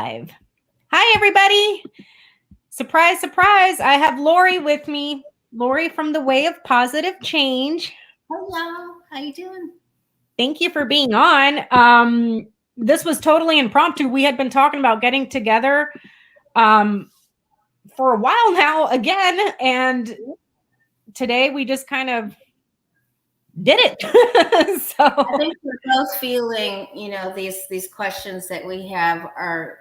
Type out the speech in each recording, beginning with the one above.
Live. Hi, everybody. Surprise, surprise. I have Lori with me. Lori from the Way of Positive Change. Hello. How you doing? Thank you for being on. This was totally impromptu. We had been talking about getting together for a while now again. And today we just kind of did it. So I think we're both feeling, these questions that we have are,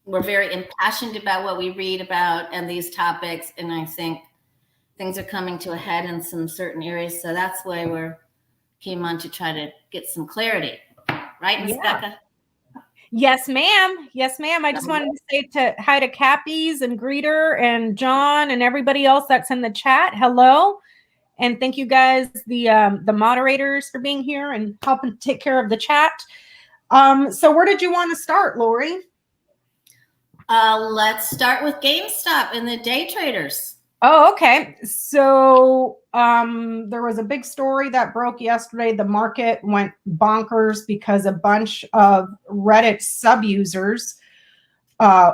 we're very impassioned about what we read about and these topics. And I think things are coming to a head in some certain areas. So that's why we came on to try to get some clarity. Right, Ms. Becca? Yes, ma'am. Yes, ma'am. I just wanted to say hi to Cappies and Greeter and John and everybody else that's in the chat. Hello. And thank you guys, the moderators, for being here and helping take care of the chat. So where did you want to start, Lori? Let's start with GameStop and the day traders. Oh, okay. So there was a big story that broke yesterday. The market went bonkers because a bunch of Reddit sub-users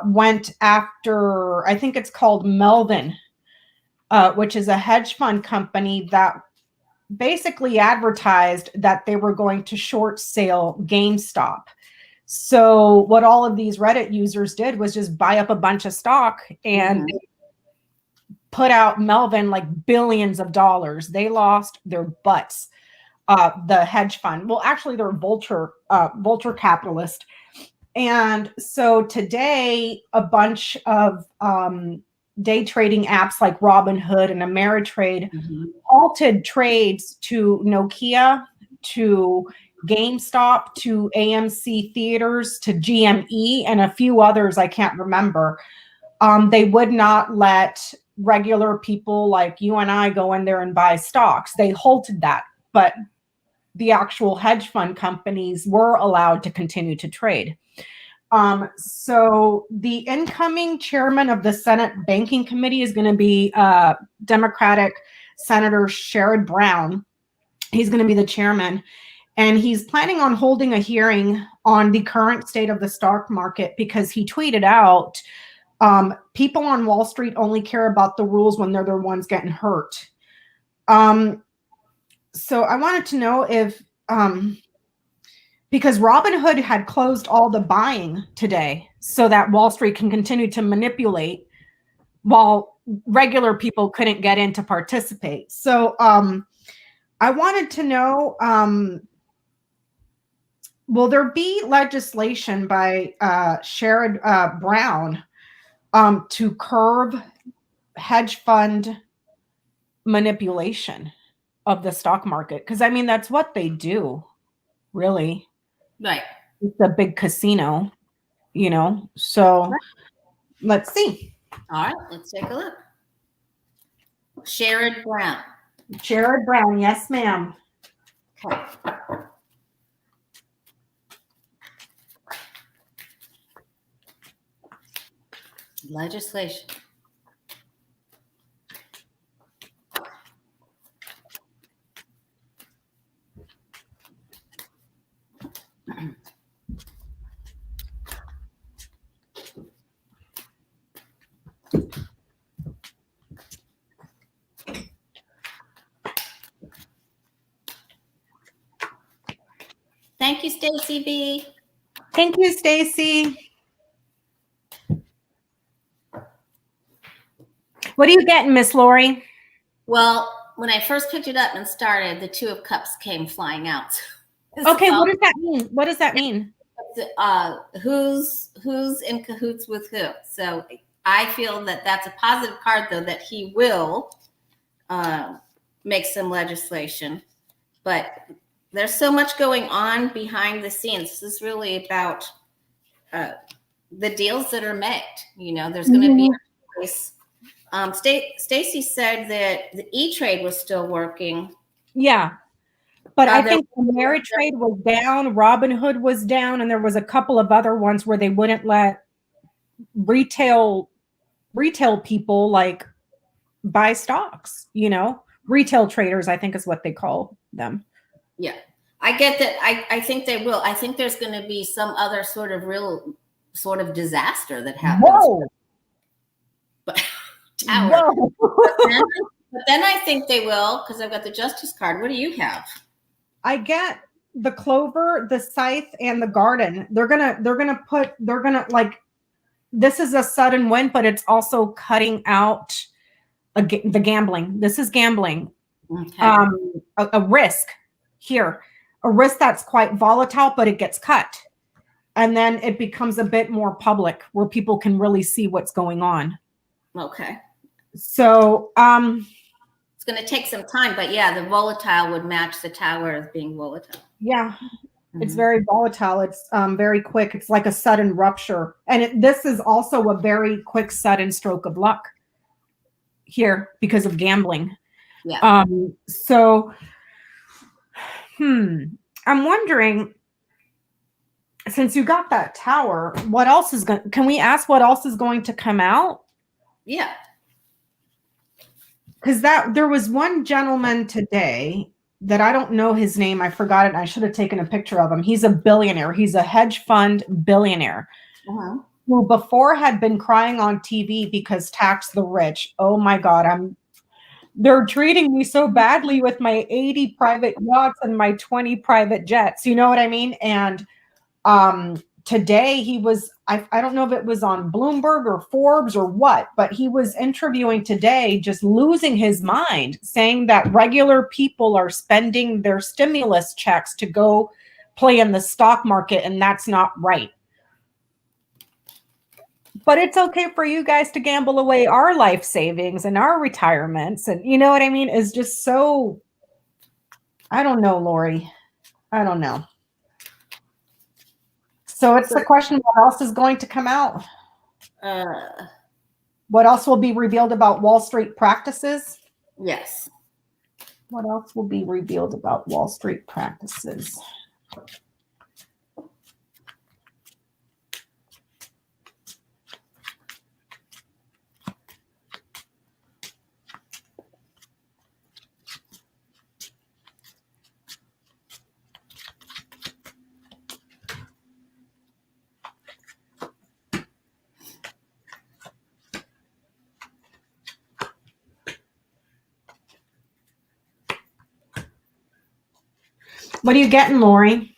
went after, I think it's called Melvin, which is a hedge fund company that basically advertised that they were going to short sale GameStop. So what all of these Reddit users did was just buy up a bunch of stock and put out Melvin like billions of dollars. They lost their butts. The hedge fund, well, actually they're vulture capitalist. And so today a bunch of day trading apps like Robinhood and Ameritrade halted trades to Nokia, to GameStop, to AMC Theaters, to GME, and a few others I can't remember. They would not let regular people like you and I go in there and buy stocks. They halted that, but the actual hedge fund companies were allowed to continue to trade. So the incoming chairman of the Senate Banking Committee is going to be Democratic Senator Sherrod Brown. He's going to be the chairman, and he's planning on holding a hearing on the current state of the stock market because he tweeted out, people on Wall Street only care about the rules when they're the ones getting hurt. So I wanted to know if, because Robinhood had closed all the buying today so that Wall Street can continue to manipulate while regular people couldn't get in to participate. So I wanted to know, will there be legislation by Sherrod Brown to curb hedge fund manipulation of the stock market? Because I mean, that's what they do, really. Right. It's a big casino, so let's see. All right, let's take a look. Sherrod Brown. Sherrod Brown, yes, ma'am. Okay. Legislation. Thank you, Stacy B. Thank you, Stacy. What are you getting, Miss Lori? Well, when I first picked it up and started, the Two of Cups came flying out. Okay, what does that mean? What does that mean? Who's in cahoots with who? So I feel that that's a positive card, though, that he will make some legislation. But there's so much going on behind the scenes. This is really about the deals that are made. There's going to be a place. Stacy said that the E-Trade was still working. Yeah. But I think Ameritrade was down, Robinhood was down, and there was a couple of other ones where they wouldn't let retail people like buy stocks, retail traders, I think is what they call them. Yeah. I get that. I think they will. I think there's going to be some other sort of real sort of disaster that happens. Whoa. But tower. Whoa. But then I think they will, because I've got the justice card. What do you have? I get the clover, the scythe, and the garden. They're gonna like, this is a sudden win, but it's also cutting out the gambling. This is gambling. Okay. A risk here, a risk that's quite volatile, but it gets cut. And then it becomes a bit more public where people can really see what's going on. Okay. So, it's going to take some time, but yeah, the volatile would match the tower as being volatile. Yeah, it's very volatile. It's very quick. It's like a sudden rupture. And this is also a very quick, sudden stroke of luck here because of gambling. Yeah. So, I'm wondering, since you got that tower, what else is going? Can we ask what else is going to come out? Yeah. Because there was one gentleman today that I don't know his name. I forgot it. I should have taken a picture of him. He's a billionaire. He's a hedge fund billionaire who before had been crying on TV because tax the rich. Oh my God, they're treating me so badly with my 80 private yachts and my 20 private jets. You know what I mean? And today he was, I don't know if it was on Bloomberg or Forbes or what, but he was interviewing today, just losing his mind, saying that regular people are spending their stimulus checks to go play in the stock market, and that's not right. But it's okay for you guys to gamble away our life savings and our retirements. And you know what I mean? Is just so, I don't know, Lori. I don't know. So it's the question, what else is going to come out? What else will be revealed about Wall Street practices? Yes. What else will be revealed about Wall Street practices? What are you getting, Lori?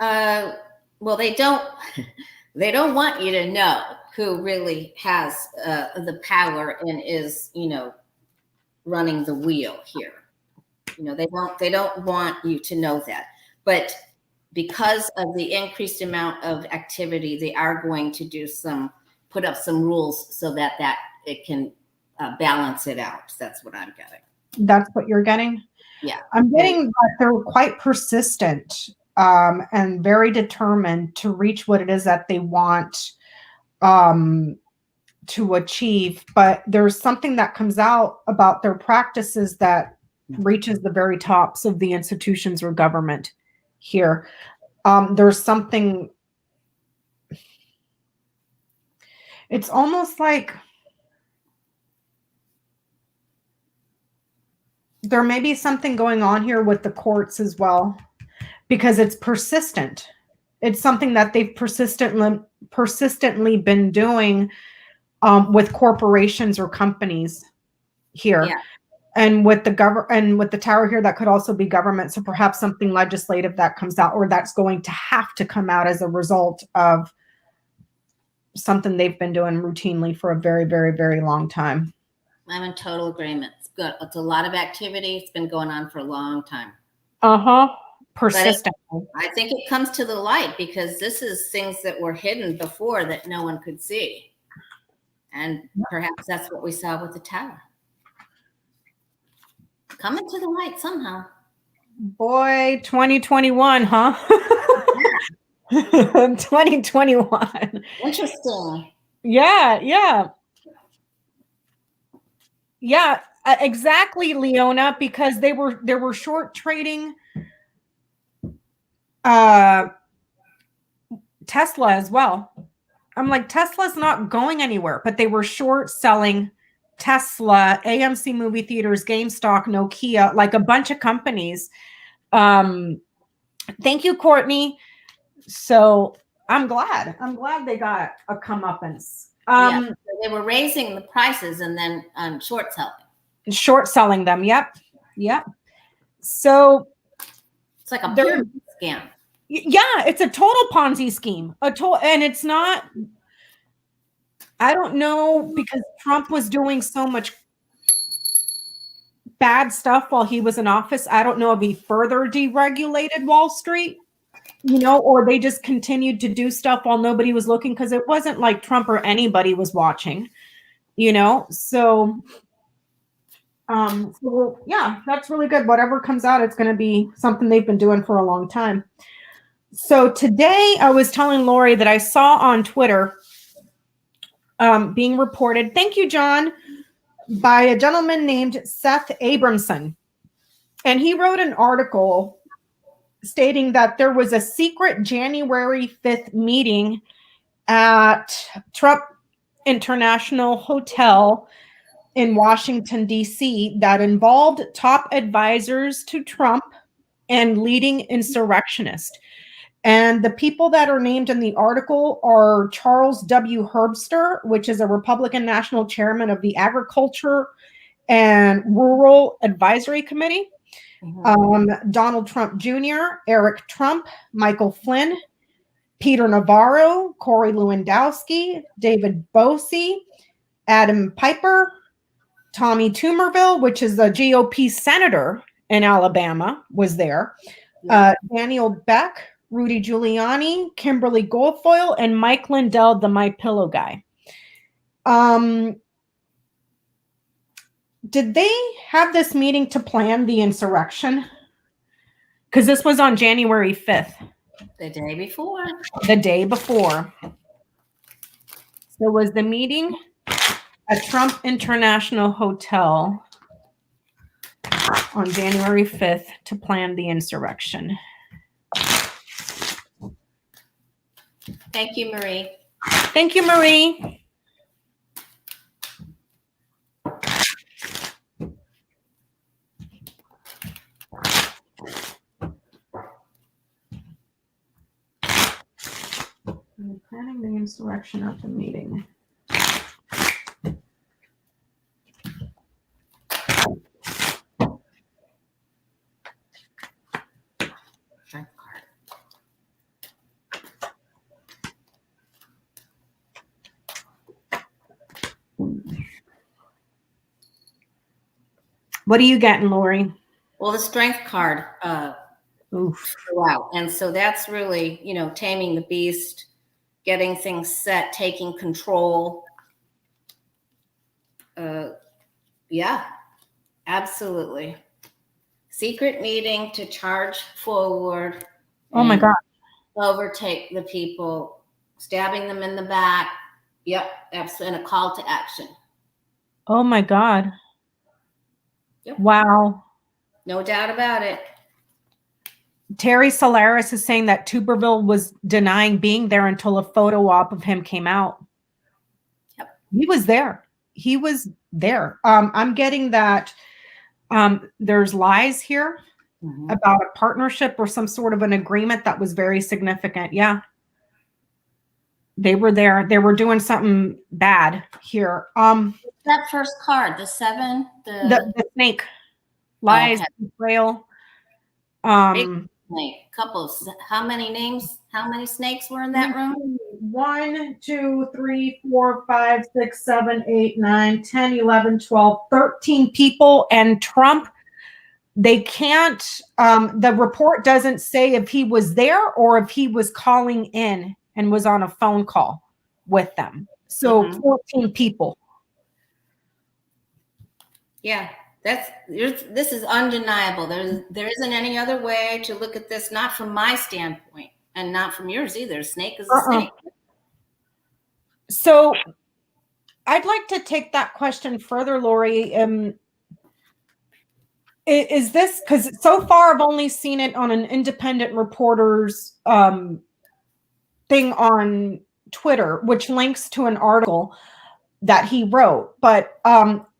Well, they don't want you to know who really has the power and is, running the wheel here. They don't want you to know that. But because of the increased amount of activity, they are going to put up some rules so that it can balance it out. That's what I'm getting. That's what you're getting? Yeah. I'm getting that they're quite persistent and very determined to reach what it is that they want to achieve. But there's something that comes out about their practices that reaches the very tops of the institutions or government here. There's something, it's almost like there may be something going on here with the courts as well, because it's persistent. It's something that they've persistently been doing with corporations or companies here. Yeah. And with the tower here, that could also be government. So perhaps something legislative that comes out, or that's going to have to come out as a result of something they've been doing routinely for a very, very, very long time. I'm in total agreement. It's good. It's a lot of activity. It's been going on for a long time. Persistent. I think it comes to the light because this is things that were hidden before that no one could see. And perhaps that's what we saw with the tower. Coming to the light somehow. Boy, 2021, huh? 2021. Interesting. Yeah, exactly, Leona, because they were short trading Tesla as well. I'm like, Tesla's not going anywhere, but they were short selling Tesla, AMC movie theaters, GameStop, Nokia, like a bunch of companies. Thank you, Courtney. So I'm glad they got a comeuppance. Yeah, they were raising the prices and then short selling them. Yep. So it's like a pyramid scam. Yeah, it's a total Ponzi scheme. And it's not. I don't know, because Trump was doing so much bad stuff while he was in office. I don't know if he further deregulated Wall Street, or they just continued to do stuff while nobody was looking, because it wasn't like Trump or anybody was watching, So, yeah, that's really good. Whatever comes out, it's going to be something they've been doing for a long time. So today I was telling Lori that I saw on Twitter being reported, thank you, John, by a gentleman named Seth Abramson. And he wrote an article stating that there was a secret January 5th meeting at Trump International Hotel in Washington, D.C. that involved top advisors to Trump and leading insurrectionists. And the people that are named in the article are Charles W. Herbster, which is a Republican national chairman of the Agriculture and Rural Advisory Committee, Donald Trump Jr., Eric Trump, Michael Flynn, Peter Navarro, Corey Lewandowski, David Bosey, Adam Piper, Tommy Tuberville, which is the GOP senator in Alabama, was there, Daniel Beck, Rudy Giuliani, Kimberly Guilfoyle, and Mike Lindell, the My Pillow guy. Did they have this meeting to plan the insurrection? Because this was on January 5th. The day before. The day before. So was the meeting at Trump International Hotel on January 5th to plan the insurrection. Thank you, Marie. Thank you, Marie. I'm planning the insurrection at the meeting. What are you getting, Lori? Well, the strength card throughout. And so that's really, taming the beast, getting things set, taking control. Yeah, absolutely. Secret meeting to charge forward. Oh my God. Overtake the people, stabbing them in the back. Yep, absolutely. And a call to action. Oh my God. Yep. Wow. No doubt about it. Terry Solaris is saying that Tuberville was denying being there until a photo op of him came out. Yep. He was there. I'm getting that there's lies here about a partnership or some sort of an agreement that was very significant. Yeah. They were there. They were doing something bad here. That first card, the 7, the snake, lies, betrayal. Snake. Couples. How many names? How many snakes were in that room? 1, 2, 3, 4, 5, 6, 7, 8, 9, 10, 11, 12, 13 people. And Trump, they can't, the report doesn't say if he was there or if he was calling in and was on a phone call with them. So 14 people. Yeah. This is undeniable. There isn't any other way to look at this, not from my standpoint and not from yours either. Snake is a snake. So I'd like to take that question further, Lori. Is this, because so far I've only seen it on an independent reporter's thing on Twitter, which links to an article that he wrote. But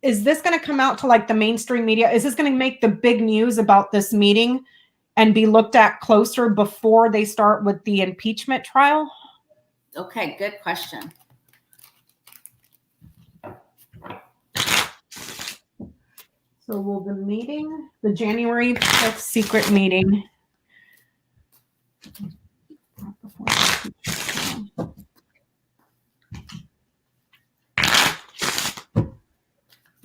is this going to come out to like the mainstream media? Is this going to make the big news about this meeting and be looked at closer before they start with the impeachment trial? Okay, good question. So will the January 5th secret meeting,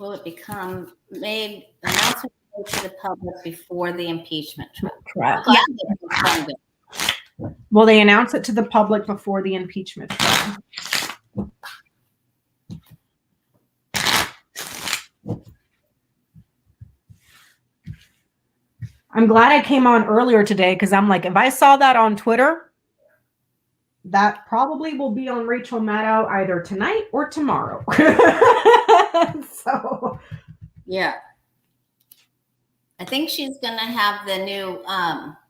Will it become made announcement to the public before the impeachment trial? Yeah. Will they announce it to the public before the impeachment trial? I'm glad I came on earlier today because I'm like, if I saw that on Twitter, that probably will be on Rachel Maddow either tonight or tomorrow. So, yeah. I think she's going to have the new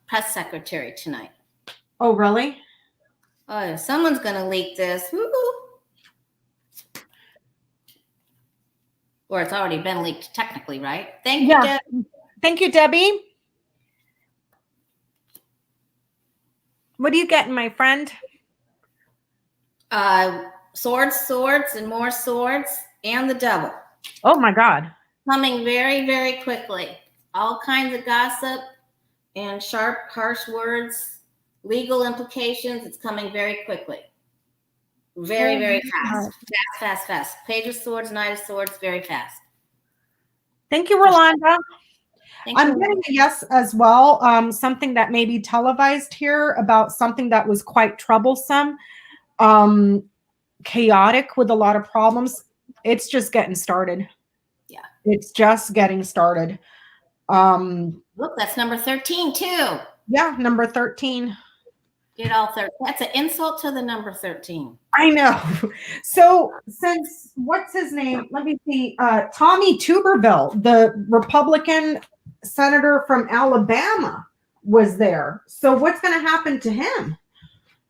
press secretary tonight. Oh, really? Oh, someone's going to leak this. Woo-hoo. Or it's already been leaked technically, right? Thank you, Debbie. Thank you, Debbie. What are you getting, my friend? Swords, and more swords, and the devil. Oh, my God. Coming very, very quickly. All kinds of gossip and sharp, harsh words, legal implications. It's coming very quickly. Very, very fast. Fast. Page of Swords, Knight of Swords, very fast. Thank you, Rolanda. I'm getting a yes as well. Something that may be televised here about something that was quite troublesome, chaotic with a lot of problems. It's just getting started. Yeah. It's just getting started. Look, that's number 13 too. Yeah, number 13. Get all 13. That's an insult to the number 13. I know. So since, what's his name? Let me see. Tommy Tuberville, the Republican senator from Alabama, was there. So what's going to happen to him?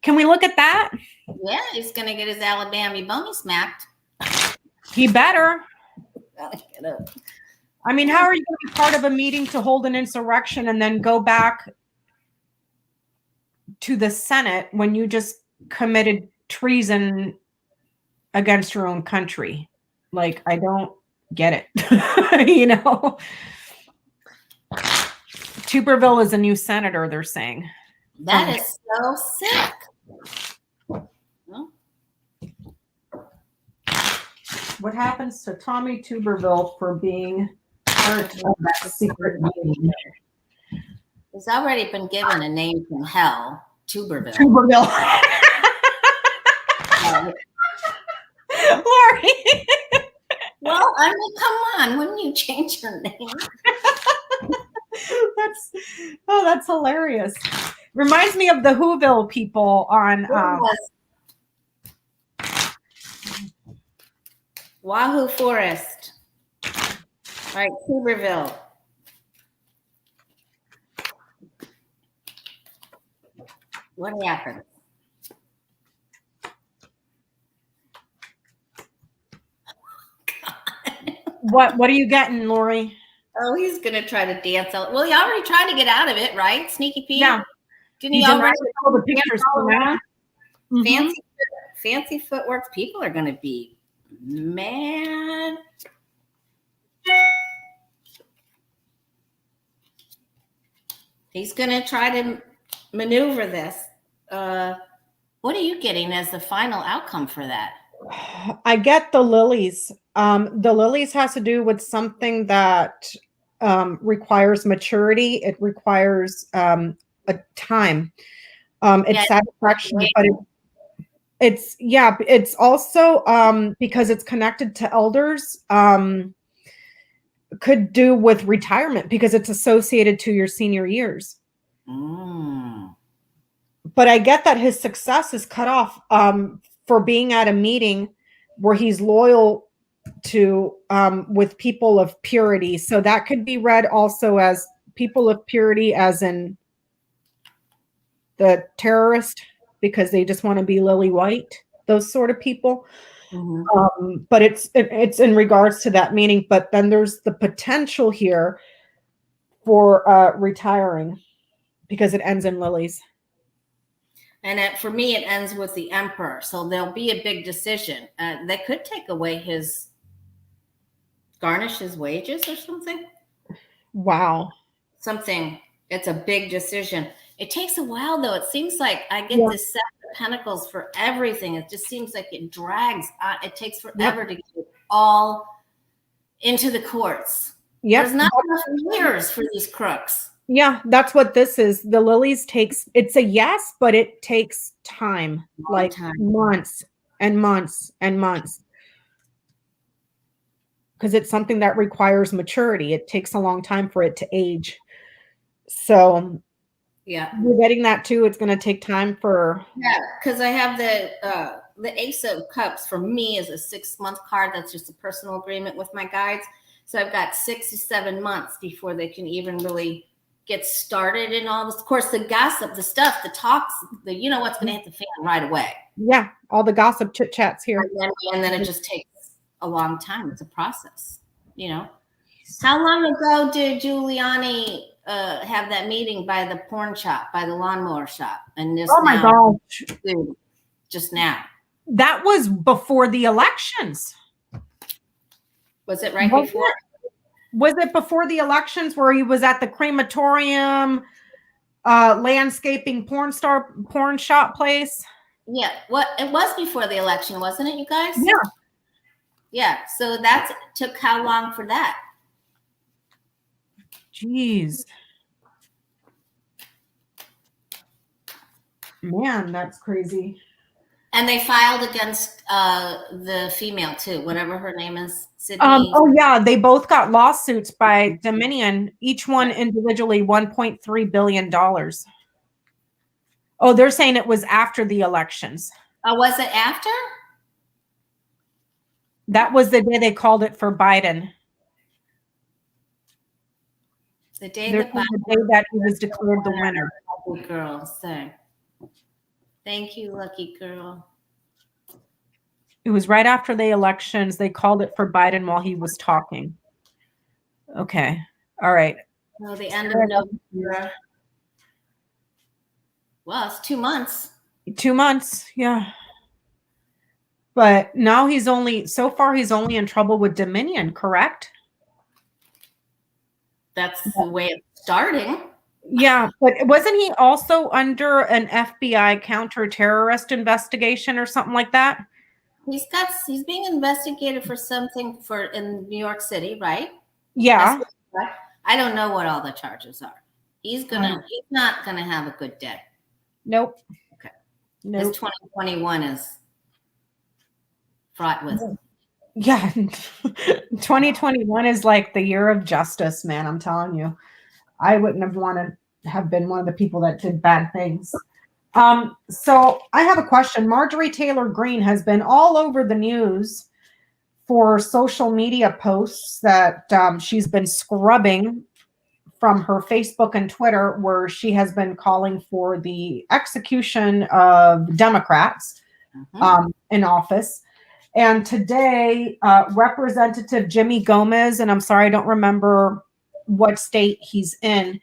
Can we look at that? Yeah, he's going to get his Alabama bunny smacked. He better. I mean, how are you going to be part of a meeting to hold an insurrection and then go back to the Senate when you just committed treason against your own country? Like, I don't get it. You know, Tuberville is a new senator, they're saying. That is so sick. What happens to Tommy Tuberville for being part of that secret meeting? He's already been given a name from hell, Tuberville. Lori. Well, I mean, come on, wouldn't you change your name? That's hilarious. Reminds me of the Whoville people on Wahoo Forest. All right, Tuberville. What happened? What are you getting, Lori? Oh, he's gonna try to dance out. Well, he already tried to get out of it, right? Sneaky Pete. Yeah. Didn't he already all the pictures from that? Fancy footwork. People are gonna be mad. He's gonna try to maneuver this. What are you getting as the final outcome for that? I get the lilies. The lilies has to do with something that requires maturity. It requires a time. It's satisfaction, but it's also because it's connected to elders. Could do with retirement because it's associated to your senior years. But I get that his success is cut off for being at a meeting where he's loyal to with people of purity. So that could be read also as people of purity, as in the terrorist, because they just want to be lily white, those sort of people. But it's in regards to that meeting. But then there's the potential here for retiring. because it ends in lilies. And for me, it ends with the emperor. So there'll be a big decision. They could take away garnish his wages or something. Wow. Something. It's a big decision. It takes a while, though. It seems like I get this Seven of Pentacles for everything. It just seems like it drags on. It takes forever to get it all into the courts. There's not enough years for these crooks. Yeah, that's what this is. The lilies it's a yes, but it takes time, months and months and months. Because it's something that requires maturity. It takes a long time for it to age. So we're getting that too. It's going to take time for. Yeah, because I have the Ace of Cups for me is a 6-month card. That's just a personal agreement with my guides. So I've got 6 to 7 months before they can even really get started in all this. Of course, the gossip, the stuff, the talks, you know what's going to hit the fan right away. Yeah, all the gossip chit chats here. And then it just takes a long time. It's a process, you know. How long ago did Giuliani have that meeting by the porn shop, by the lawnmower shop? And this my gosh. Just now. That was before the elections. Was it right before? Was it before the elections where he was at the crematorium, landscaping porn shop place? Yeah. It was before the election, wasn't it, you guys? Yeah. Yeah. So that took how long for that? Jeez. Man, that's crazy. And they filed against the female too, whatever her name is. Sydney. Oh yeah, they both got lawsuits by Dominion, each one individually $1.3 billion. Oh, they're saying it was after the elections. Oh, was it after? That was the day they called it for Biden. The day that he was declared the winner. Lucky girl, so thank you, lucky girl. It was right after the elections. They called it for Biden while he was talking. Okay. All right. Well, the end of November. Well, it's 2 months. 2 months, yeah. But now so far he's only in trouble with Dominion, correct? That's the way it's starting. Yeah, but wasn't he also under an FBI counter-terrorist investigation or something like that? He's being investigated for something in New York City, right? Yeah. I don't know what all the charges are. He's not gonna have a good day. Nope. Okay. Nope. This 2021 is fraught with. Yeah. 2021 is like the year of justice, man. I'm telling you. I wouldn't have wanted to have been one of the people that did bad things. So I have a question. Marjorie Taylor Greene has been all over the news for social media posts that she's been scrubbing from her Facebook and Twitter, where she has been calling for the execution of Democrats in office. And today, Representative Jimmy Gomez, and I'm sorry, I don't remember what state he's in,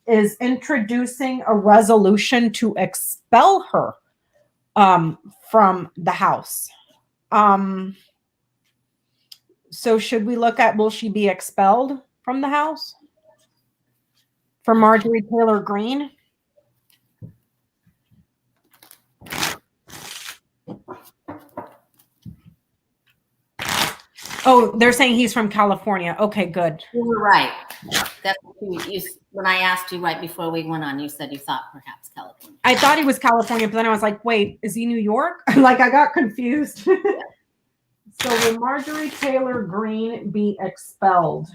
is introducing a resolution to expel her from the House. So should we look at, will she be expelled from the House? For Marjorie Taylor Greene? Oh, they're saying he's from California. Okay, good. You were right. That's when I asked you right before we went on, you said you thought perhaps California. I thought he was California, but then I was like, wait, is he New York? Like, I got confused. So will Marjorie Taylor Greene be expelled?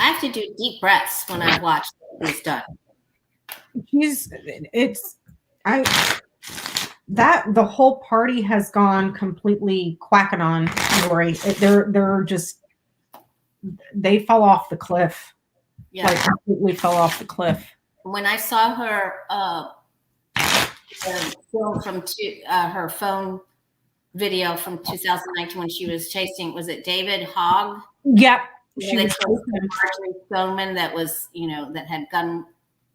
I have to do deep breaths when I watch these done. The whole party has gone completely quackanon, Lori. They fell off the cliff. Yeah. Like completely fell off the cliff. When I saw her film from her phone video from 2019 when she was chasing, was it David Hogg? Yep. She was Marjorie Stoneman that was, that had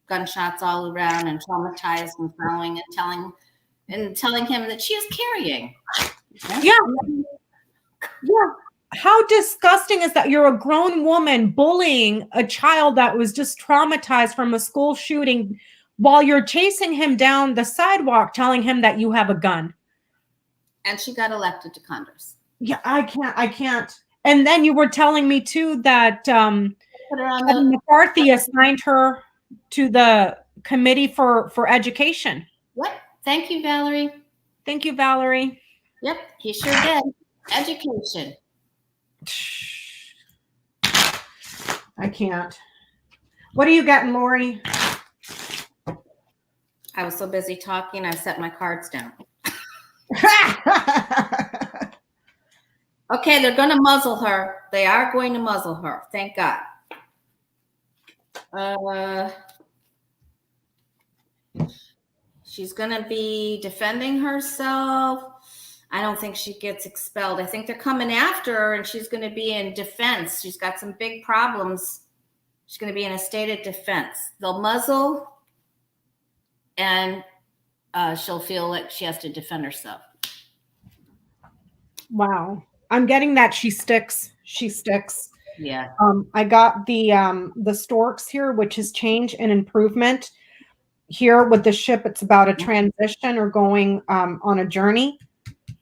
gunshots all around and traumatized and following and telling him that she was carrying. Yeah. How disgusting is that? You're a grown woman bullying a child that was just traumatized from a school shooting while you're chasing him down the sidewalk, telling him that you have a gun. And she got elected to Congress. Yeah, I can't. And then you were telling me too that McCarthy assigned her to the committee for education. Yep. Thank you, Valerie. Thank you, Valerie. Yep, he sure did. Education. I can't. What are you getting, Lori? I was so busy talking, I set my cards down. Okay, they're going to muzzle her. They are going to muzzle her. Thank God. She's going to be defending herself. I don't think she gets expelled. I think they're coming after her, and she's going to be in defense. She's got some big problems. She's going to be in a state of defense. They'll muzzle, and she'll feel like she has to defend herself. Wow. I'm getting that she sticks. She sticks. Yeah. I got the storks here, which is change and improvement. Here with the ship, it's about a transition or going on a journey.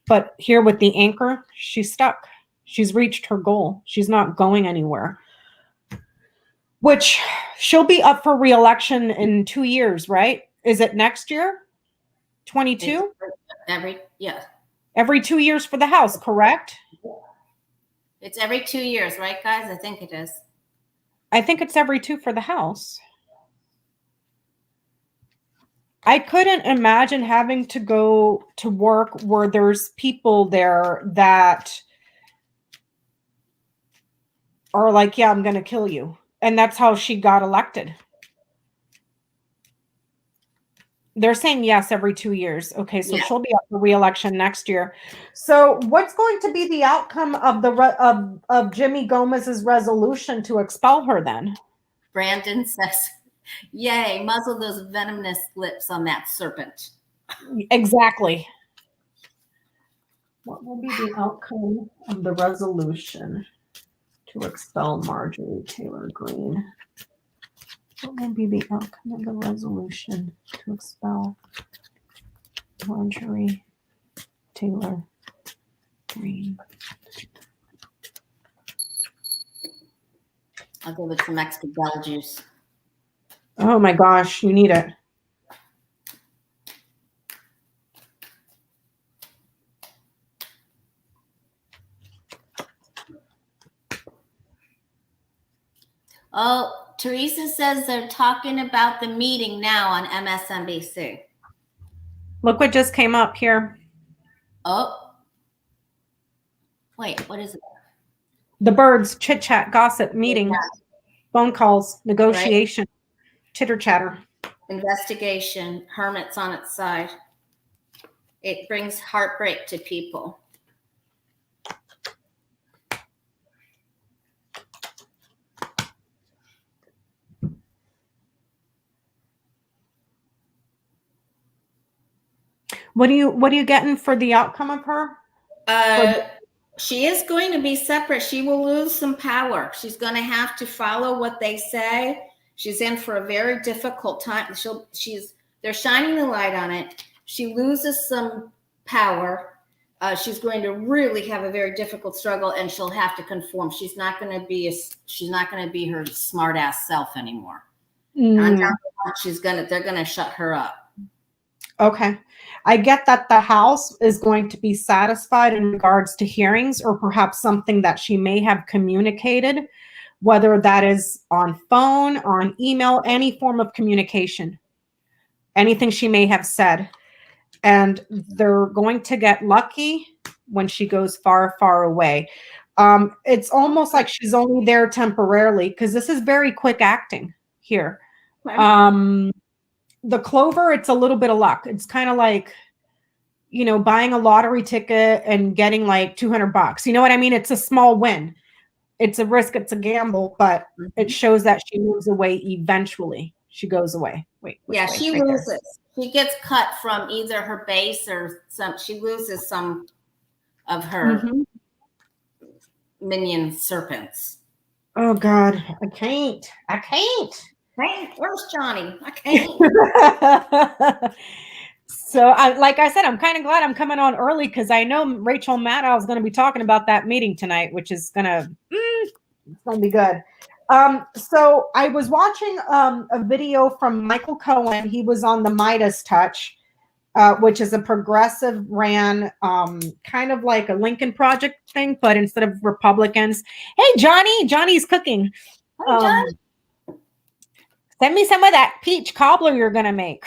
But here with the anchor, she's stuck. She's reached her goal. She's not going anywhere. Which she'll be up for re-election in 2 years, right? Is it next year? 22? Every 2 years for the House, correct? It's every 2 years, right, guys? I think it is. I think it's every 2 for the House. I couldn't imagine having to go to work where there's people there that are like, yeah, I'm going to kill you. And that's how she got elected. They're saying yes every 2 years. Okay, so she'll be up for re-election next year. So what's going to be the outcome of of Jimmy Gomez's resolution to expel her then? Brandon says, yay, muzzle those venomous lips on that serpent. Exactly. What will be the outcome of the resolution to expel Marjorie Taylor Greene? What will be the outcome of the resolution to expel Marjorie Taylor Greene? I'll give it some extra bell juice. Oh my gosh, you need it. Oh, Teresa says they're talking about the meeting now on MSNBC. Look what just came up here. Oh. Wait, what is it? The birds, chit chat, gossip, meeting, phone calls, negotiation, chitter chatter. Investigation, hermits on its side. It brings heartbreak to people. What are you getting for the outcome of her? She is going to be separate. She will lose some power. She's going to have to follow what they say. She's in for a very difficult time. They're shining the light on it. She loses some power. She's going to really have a very difficult struggle, and she'll have to conform. She's not going to be her smart ass self anymore. They're going to shut her up. Okay. I get that the House is going to be satisfied in regards to hearings or perhaps something that she may have communicated, whether that is on phone, on email, any form of communication, anything she may have said. And they're going to get lucky when she goes far, far away. It's almost like she's only there temporarily because this is very quick acting here. the clover, it's a little bit of luck. It's kind of like, you know, buying a lottery ticket and getting like $200. You know what I mean? It's a small win. It's a risk. It's a gamble, but it shows that she moves away eventually. She goes away. Wait, yeah, way? she Right loses. there. She gets cut from either her base or she loses some of her minion serpents. Oh God, I can't. Hey, where's Johnny? I can't. So, like I said, I'm kind of glad I'm coming on early because I know Rachel Maddow is going to be talking about that meeting tonight, which is it's going to be good. So I was watching a video from Michael Cohen. He was on the Midas Touch, which is a progressive ran, kind of like a Lincoln Project thing, but instead of Republicans. Hey, Johnny's cooking. Hey, Johnny. Send me some of that peach cobbler you're gonna make.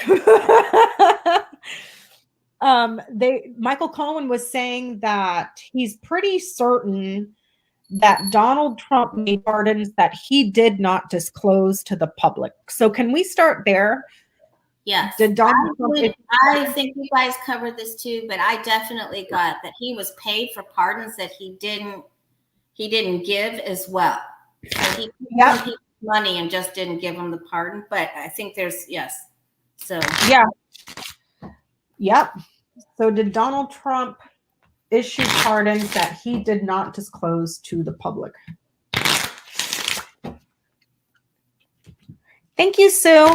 Michael Cohen was saying that he's pretty certain that Donald Trump made pardons that he did not disclose to the public. So can we start there? Yes. Did Donald Trump? I think you guys covered this too, but I definitely got that he was paid for pardons that he didn't give as well. So he paid people money and just didn't give them the pardon. But I think there's So yeah. Yep. So did Donald Trump issue pardons that he did not disclose to the public? Thank you, Sue.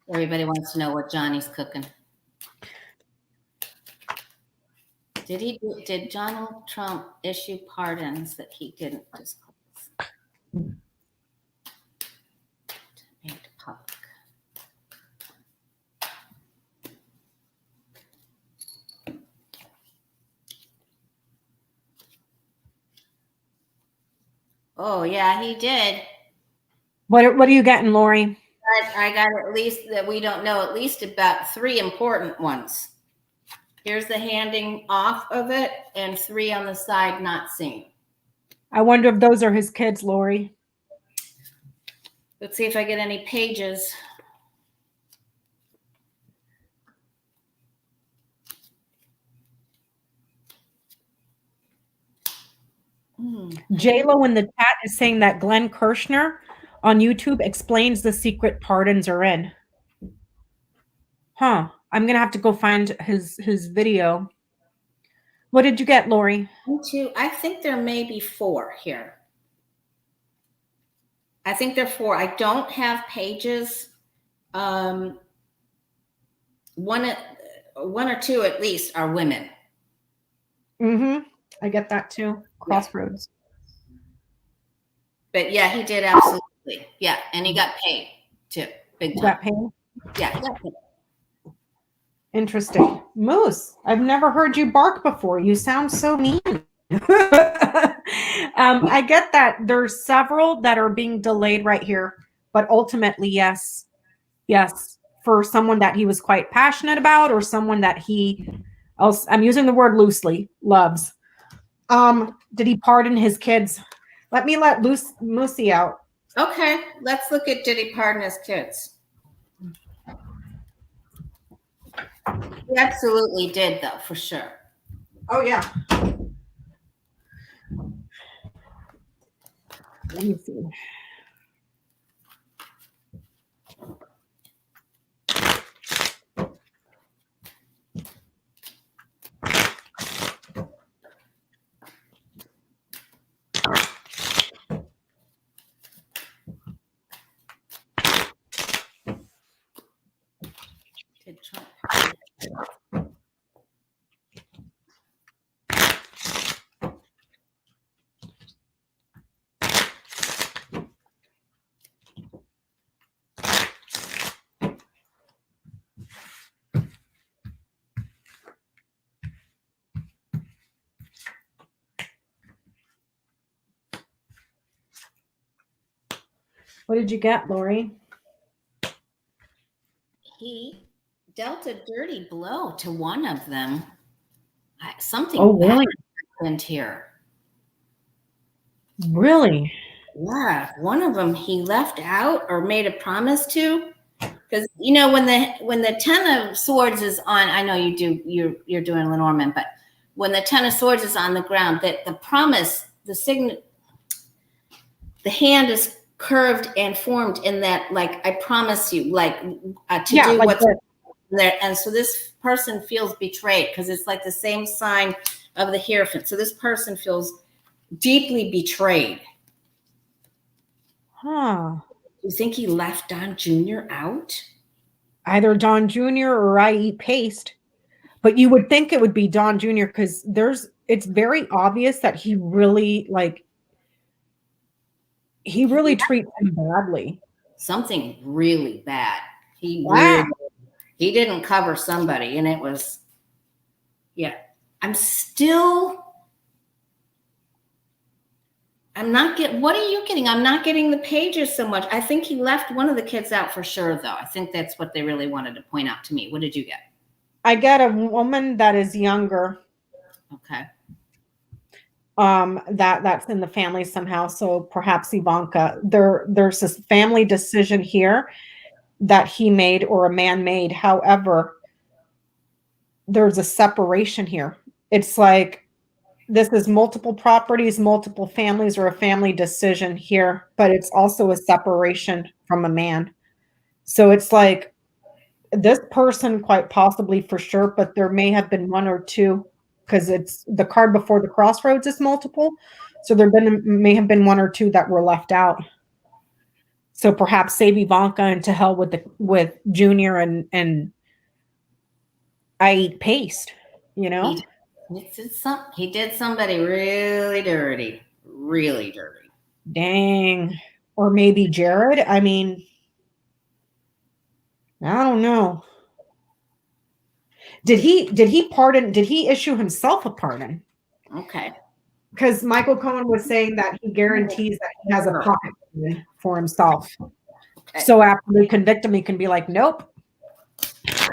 Everybody wants to know what Johnny's cooking. Did Donald Trump issue pardons that he didn't disclose? Made public. Oh yeah, he did. What are you getting, Lori? I got at least that we don't know at least about 3 important ones. Here's the handing off of it and 3 on the side not seen. I wonder if those are his kids, Lori. Let's see if I get any pages. J-Lo in the chat is saying that Glenn Kirshner on YouTube explains the secret pardons are in. Huh. I'm going to have to go find his video. What did you get, Lori? 1, 2. I think there may be 4 here. I think there are 4. I don't have pages. 1 or 2 at least are women. I get that too. Crossroads. But yeah, he did absolutely. Yeah, and he got paid too. Big time. Got paid? Yeah, he got paid. Interesting. Moose, I've never heard you bark before. You sound so mean. I get that there's several that are being delayed right here, but ultimately, yes, for someone that he was quite passionate about or someone that I'm using the word loosely, loves. Did he pardon his kids? Let me let Moosey out. Okay, let's look at did he pardon his kids? He absolutely did, though, for sure. Oh, yeah. Let me see. Did Trump? What did you get, Lori? He dealt a dirty blow to one of them. Something really? bad happened here. Really? Yeah, one of them he left out or made a promise to. Because you know when the Ten of Swords is on, I know you're doing Lenormand, but when the Ten of Swords is on the ground, that the promise, the hand is curved and formed in that, like, I promise you, like, to Yeah, do like what's the, there. And so this person feels betrayed because it's like the same sign of the Hierophant. So this person feels deeply betrayed. huh. You think he left Don Jr. out? Either Don Jr. or I eat paste. But you would think it would be Don Jr. because it's very obvious that he really treats him badly. Something really bad. Wow. He didn't cover somebody, and it was, yeah. What are you getting? I'm not getting the pages so much. I think he left one of the kids out for sure, though. I think that's what they really wanted to point out to me. What did you get? I get a woman that is younger. Okay. That's in the family somehow. So perhaps Ivanka. There's this family decision here that he made or a man made. However, there's a separation here. It's like this is multiple properties, multiple families, or a family decision here, but it's also a separation from a man. So it's like this person, quite possibly for sure, but there may have been one or two because it's the card before the crossroads is multiple. So may have been one or two that were left out. So perhaps save Ivanka and to hell with Junior and I eat paste, you know? He did somebody really dirty. Really dirty. Dang. Or maybe Jared. I mean, I don't know. Did he issue himself a pardon? Okay. Because Michael Cohen was saying that he guarantees that he has a pocket pardon for himself. Okay. So after they convict him, he can be like, nope,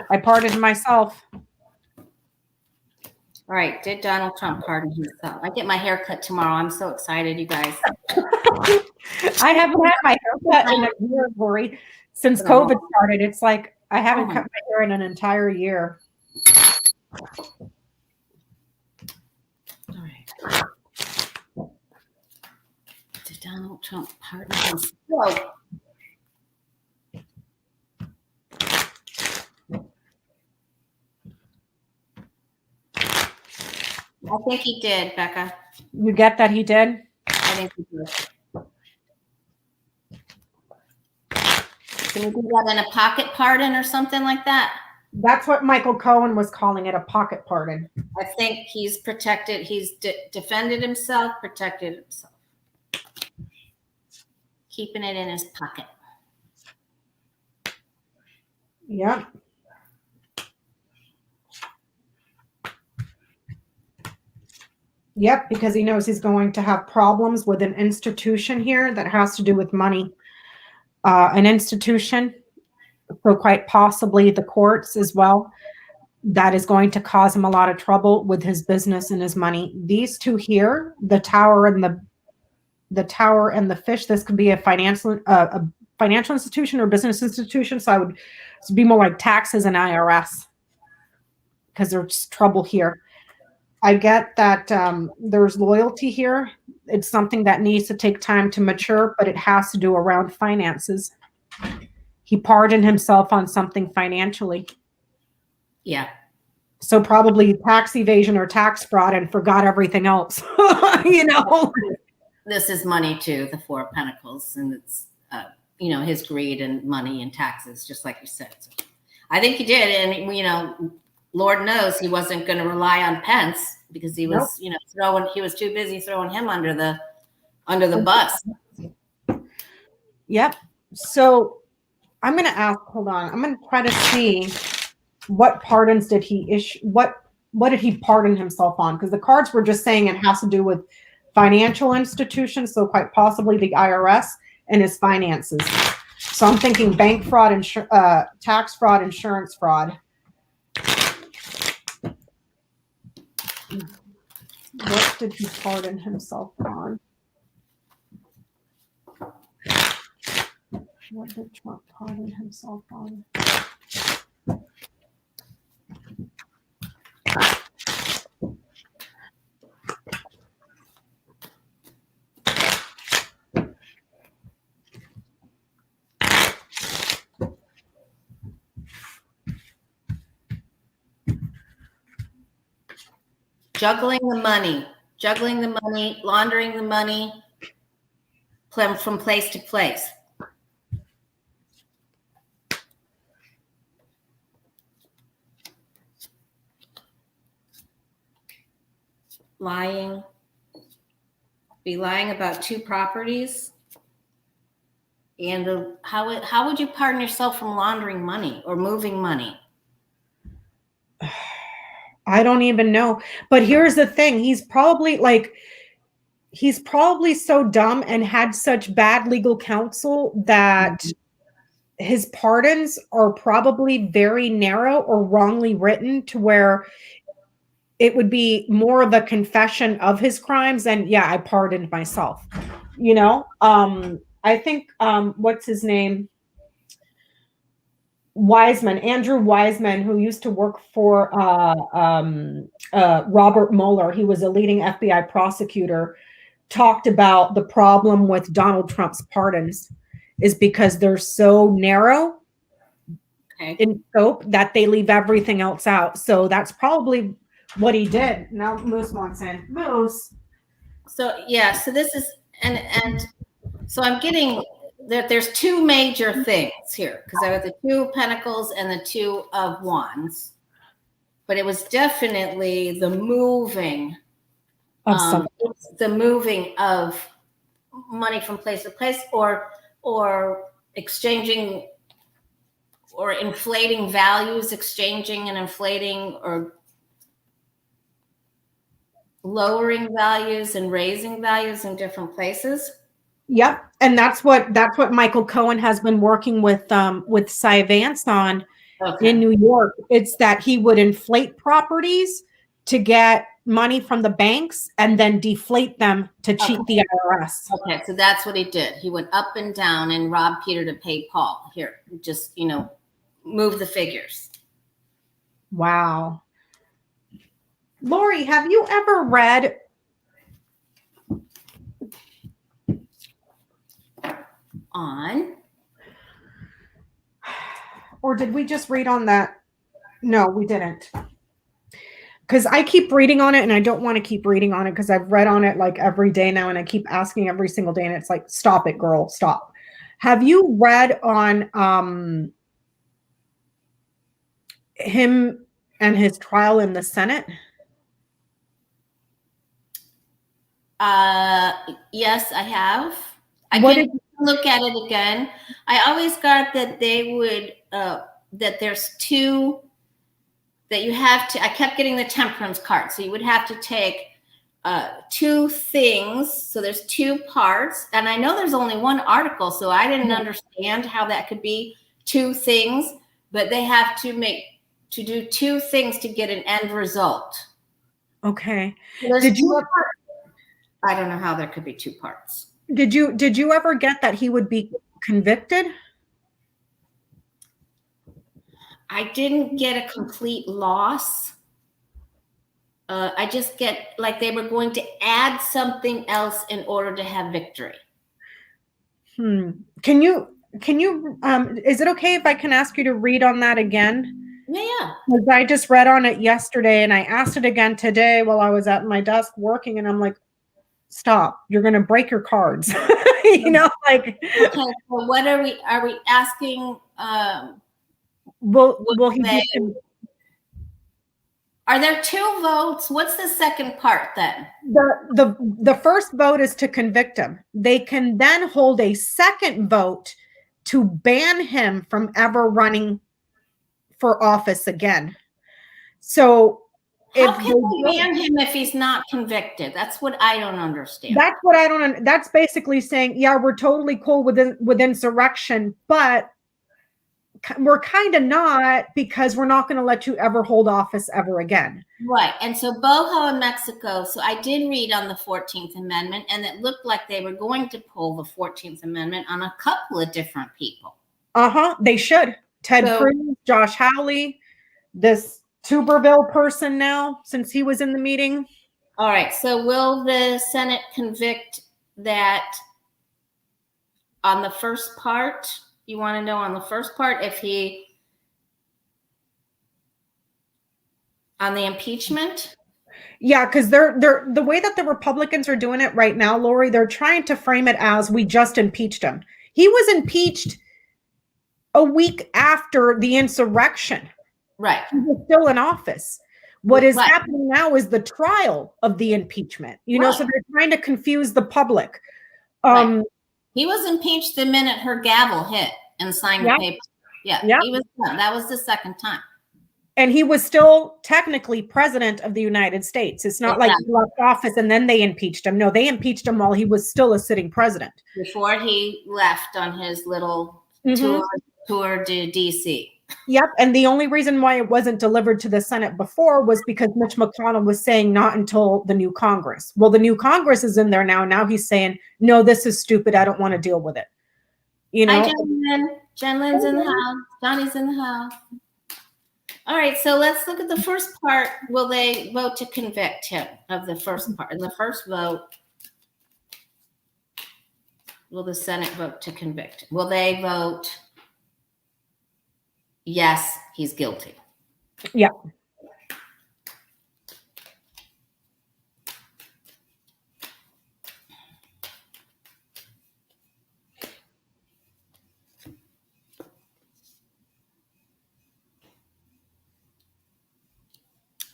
I pardoned myself. All right. Did Donald Trump pardon himself? I get my hair cut tomorrow. I'm so excited, you guys. I haven't had my hair cut in a year, Lori, since COVID started. It's like I haven't cut my hair in an entire year. All right. Did Donald Trump pardon himself? I think he did, Becca. You get that he did? I think he did. Can you do that in a pocket pardon or something like that? That's what Michael Cohen was calling it, a pocket pardon. I think he's protected. He's defended himself, protected himself. Keeping it in his pocket. Yep. Yep, because he knows he's going to have problems with an institution here that has to do with money. An institution, so quite possibly the courts as well, that is going to cause him a lot of trouble with his business and his money. These two here, the tower and the fish, this could be a financial institution or business institution. So I would be more like taxes and IRS because there's trouble here. I get that there's loyalty here. It's something that needs to take time to mature, but it has to do around finances. He pardoned himself on something financially. Yeah. So probably tax evasion or tax fraud and forgot everything else, you know? This is money too, the Four of Pentacles, and it's, his greed and money and taxes, just like you said. So I think he did. And, Lord knows he wasn't going to rely on Pence because he was, he was too busy throwing him under the bus. Yep. So I'm going to ask, hold on. I'm going to try to see what pardons did he issue? What did he pardon himself on? Because the cards were just saying it has to do with financial institutions. So quite possibly the IRS and his finances. So I'm thinking bank fraud, tax fraud, insurance fraud. What did he pardon himself on? What did Trump pardon himself on? Juggling the money, laundering the money from place to place. Be lying about 2 properties. And how would you pardon yourself from laundering money or moving money? I don't even know. But here's the thing. He's probably so dumb and had such bad legal counsel that his pardons are probably very narrow or wrongly written to where it would be more of a confession of his crimes and I pardoned myself. I think what's his name? Andrew Wiseman, who used to work for Robert Mueller. He was a leading FBI prosecutor, talked about the problem with Donald Trump's pardons is because they're so narrow in scope that they leave everything else out. So that's probably what he did. Now Moose wants in. Moose. So so this is and so I'm getting that there's 2 major things here because I have the 2 of Pentacles and the 2 of Wands, but it was definitely the moving of money from place to place or exchanging or inflating values, exchanging and inflating or lowering values and raising values in different places. Yep. And that's what Michael Cohen has been working with Cy Vance on in New York. It's that he would inflate properties to get money from the banks and then deflate them to cheat the IRS. Okay, so that's what he did. He went up and down and robbed Peter to pay Paul. Here, just, move the figures. Wow. Lori, have you ever read on? Or did we just read on that? No, we didn't. Because I keep reading on it and I don't want to keep reading on it because I've read on it like every day now and I keep asking every single day and it's like, stop it, girl, stop. Have you read on him and his trial in the Senate? Yes, I have. I can look at it again. I always got that they would, that there's 2, that you have to, I kept getting the temperance card. So you would have to take 2 things. So there's 2 parts. And I know there's only 1 article. So I didn't understand how that could be 2 things. But they have to do 2 things to get an end result. Okay. So I don't know how there could be 2 parts. Did you ever get that he would be convicted? I didn't get a complete loss. I just get like they were going to add something else in order to have victory. Can you is it okay if I can ask you to read on that again? Yeah. Because I just read on it yesterday and I asked it again today while I was at my desk working and I'm like, stop, you're going to break your cards. Okay, so what are we asking? Will he be Are there 2 votes? What's the second part then? The first vote is to convict him. They can then hold a second vote to ban him from ever running for office again. So how can they ban him if he's not convicted? That's what I don't understand. That's what I don't. That's basically saying, yeah, we're totally cool with insurrection, but we're kind of not, because we're not going to let you ever hold office ever again. Right. And so Boho in Mexico, so I did read on the 14th Amendment, and it looked like they were going to pull the 14th Amendment on a couple of different people. They should. Ted Cruz, Josh Hawley, this Tuberville person now, since he was in the meeting. All right. So will the Senate convict that on the first part? You want to know on the first part if he, on the impeachment? Yeah, because they're the way that the Republicans are doing it right now, Lori, they're trying to frame it as we just impeached him. He was impeached a week after the insurrection. Right. He was still in office. What is happening now is the trial of the impeachment. You know, so they're trying to confuse the public. He was impeached the minute her gavel hit and signed the paper. Yeah, he was done. That was the second time. And he was still technically president of the United States. It's not like he left office and then they impeached him. No, they impeached him while he was still a sitting president. Before he left on his little tour to D.C. Yep. And the only reason why it wasn't delivered to the Senate before was because Mitch McConnell was saying not until the new Congress. Well, the new Congress is in there now. Now he's saying, no, this is stupid. I don't want to deal with it. You know? Hi, Jen Lynn's in the house. Johnny's in the house. All right. So let's look at the first part. Will they vote to convict him of the first part? In the first vote, will the Senate vote to convict? Will they vote yes, he's guilty? Yeah.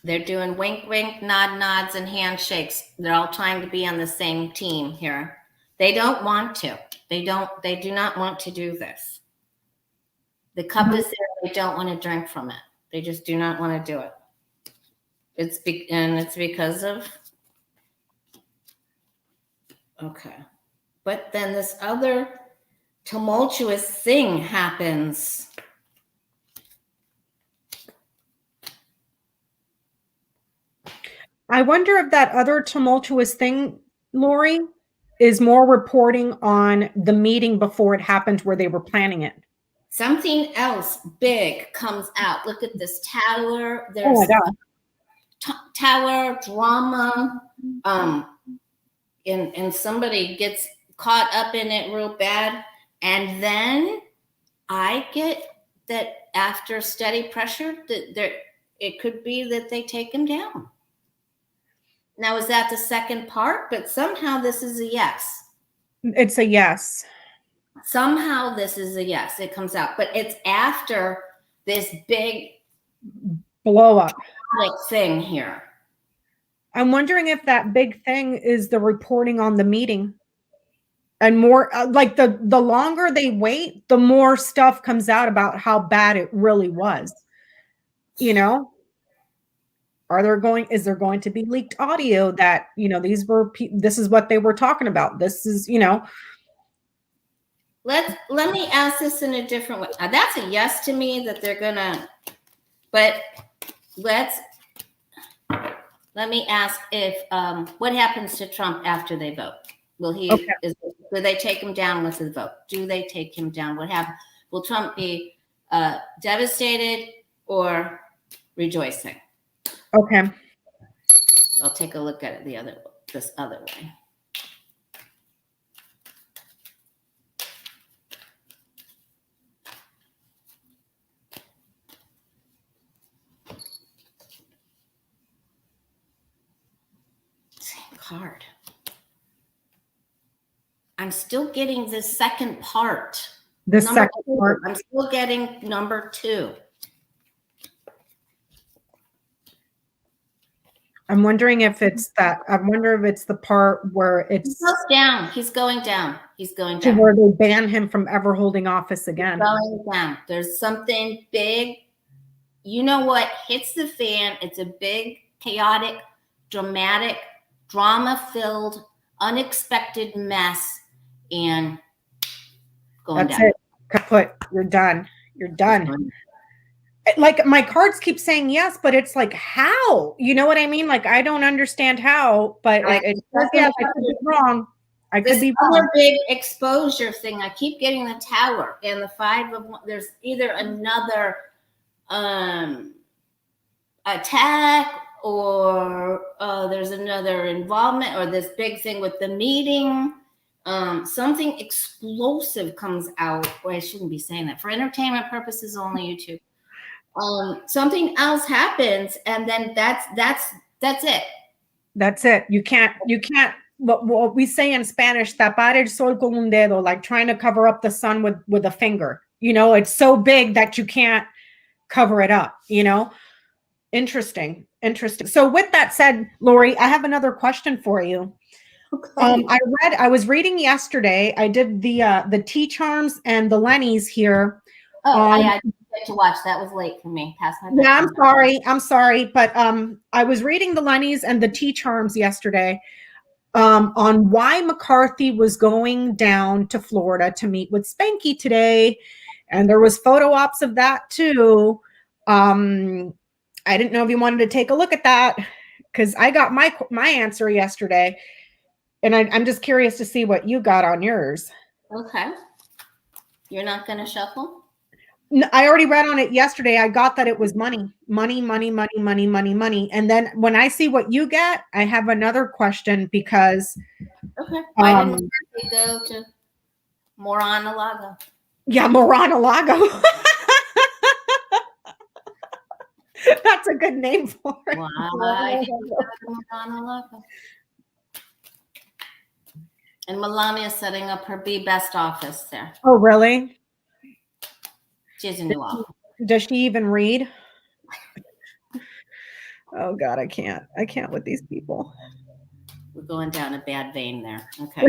They're doing wink, wink, nod, nods, and handshakes. They're all trying to be on the same team here. They don't want to. They do not want to do this. The cup is there. They don't want to drink from it. They just do not want to do it. It's because of, okay. But then this other tumultuous thing happens. I wonder if that other tumultuous thing, Lori, is more reporting on the meeting before it happened where they were planning it. Something else big comes out. Look at this tower. There's tower drama. And somebody gets caught up in it real bad. And then I get that after steady pressure, that it could be that they take him down. Now, is that the second part? But somehow this is a yes. It's a yes. Somehow this is a yes. It comes out. But it's after this big blow up thing here. I'm wondering if that big thing is the reporting on the meeting. And more like the longer they wait, the more stuff comes out about how bad it really was. You know? Is there going to be leaked audio that, you know, this is what they were talking about. This is, you know. Let me ask this in a different way. That's a yes to me that they're gonna, but let me ask if what happens to Trump after they vote? Will they take him down with the vote? Do they take him down? What happens? Will Trump be devastated or rejoicing? Okay. I'll take a look at it this other way. Same card. I'm still getting the second part. The second part. I'm still getting number 2. I'm wondering if it's that. I wonder if it's the part where it's down. He's going down. He's going to down. where they ban him from ever holding office again. He's going down. There's something big. You know what hits the fan? It's a big, chaotic, dramatic, drama-filled, unexpected mess, and going down. That's it. Kaput. You're done. You're done. Like my cards keep saying yes, but it's like, how? You know what I mean? Like, I don't understand how, but it says yes. I could be wrong. I could be wrong. Other big exposure thing. I keep getting the Tower and the 5 of. There's either another attack, or there's another involvement, or this big thing with the meeting. Something explosive comes out. Well, I shouldn't be saying that. For entertainment purposes only, YouTube. Something else happens, and then that's it. That's it. You can't. What we say in Spanish, tapar el sol con un dedo, like trying to cover up the sun with a finger. You know, it's so big that you can't cover it up. You know, interesting. So with that said, Lori, I have another question for you. Okay. I was reading yesterday. I did the tea charms and the Lennies here. Oh, I didn't get to watch. That was late for me. Past my bedtime. Yeah, I'm sorry, but I was reading the Lennies and the tea charms yesterday on why McCarthy was going down to Florida to meet with Spanky today, and there was photo ops of that too. I didn't know if you wanted to take a look at that, because I got my answer yesterday, and I'm just curious to see what you got on yours. Okay. You're not going to shuffle? No, I already read on it yesterday. I got that it was money. And then when I see what you get, I have another question, because okay. Why didn't we go to Mar-a-Lago? Yeah, Mar-a-Lago. That's a good name for it. Why did we go to Mar-a-Lago? And Melania is setting up her Be Best office there. Oh, really? She has a new office. Does she even read? Oh God, I can't with these people. We're going down a bad vein there. Okay.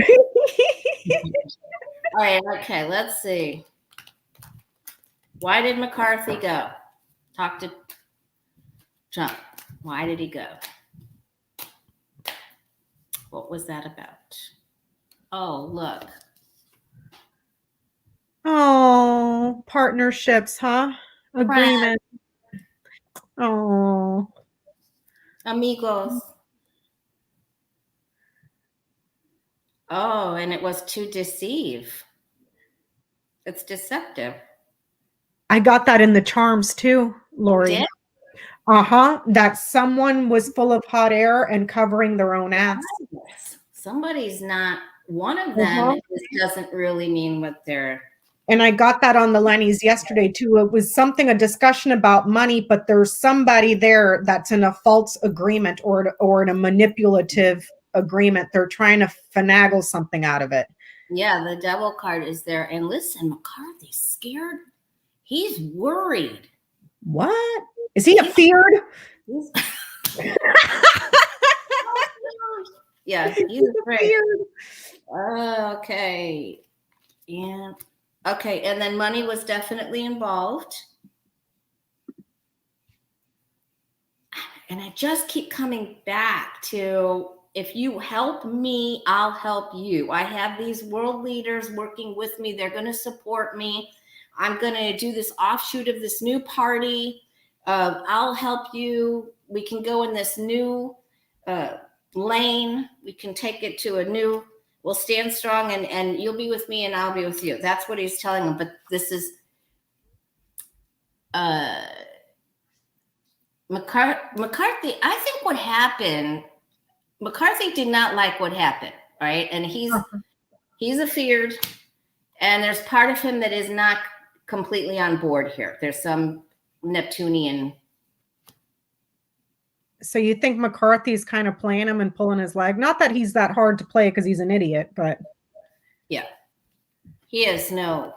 All right. Okay. Let's see. Why did McCarthy go? Talk to Trump. Why did he go? What was that about? Oh, look. Oh, partnerships, huh? Agreement. Oh. Amigos. Oh, and it was to deceive. It's deceptive. I got that in the charms too, Lori. You did? Uh-huh. That someone was full of hot air and covering their own ass. Somebody's not one of them. This doesn't really mean what they're. And I got that on the Lennies yesterday too. It was a discussion about money, but there's somebody there that's in a false agreement or in a manipulative agreement. They're trying to finagle something out of it. Yeah, the devil card is there. And listen, McCarthy's scared. He's worried. What? Is he afeared? Yeah, he's afraid. Okay. Yeah. Okay, and then money was definitely involved. And I just keep coming back to, if you help me, I'll help you. I have these world leaders working with me. They're going to support me. I'm going to do this offshoot of this new party. I'll help you. We can go in this new lane. We can take it to a new. We'll stand strong, and you'll be with me and I'll be with you. That's what he's telling them. But this is McCarthy. I think what happened, McCarthy did not like what happened, right? And he's afeared, and there's part of him that is not completely on board here. There's some Neptunian. So you think McCarthy's kind of playing him and pulling his leg? Not that he's that hard to play because he's an idiot, but. Yeah. He has no.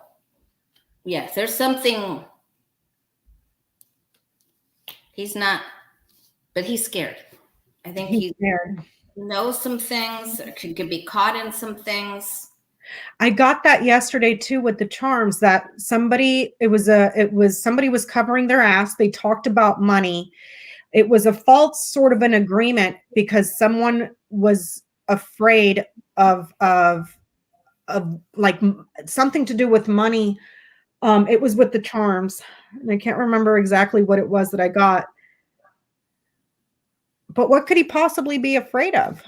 Yes, there's something. He's not, but he's scared. I think he's scared. He knows some things, could be caught in some things. I got that yesterday too with the charms, that somebody was covering their ass. They talked about money. It was a false sort of an agreement because someone was afraid of like something to do with money It was with the charms, and I can't remember exactly what it was that I got. But what could he possibly be afraid of?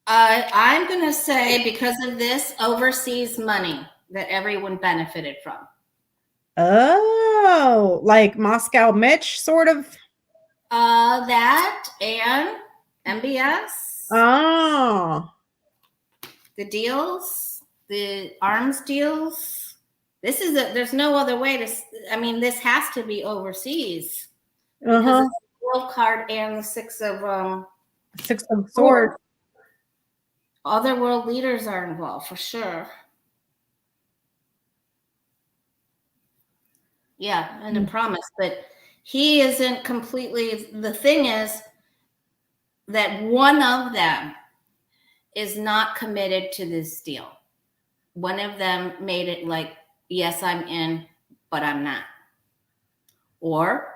I'm going to say because of this overseas money that everyone benefited from. Oh, like Moscow Mitch, sort of. That and MBS. Oh, The deals, the arms deals. There's no other way to, I mean, this has to be overseas because it's the world card and the Six of Swords. Other world leaders are involved for sure. Yeah, and a promise, but he isn't completely. The thing is that one of them is not committed to this deal. One of them made it like, yes, I'm in, but I'm not. Or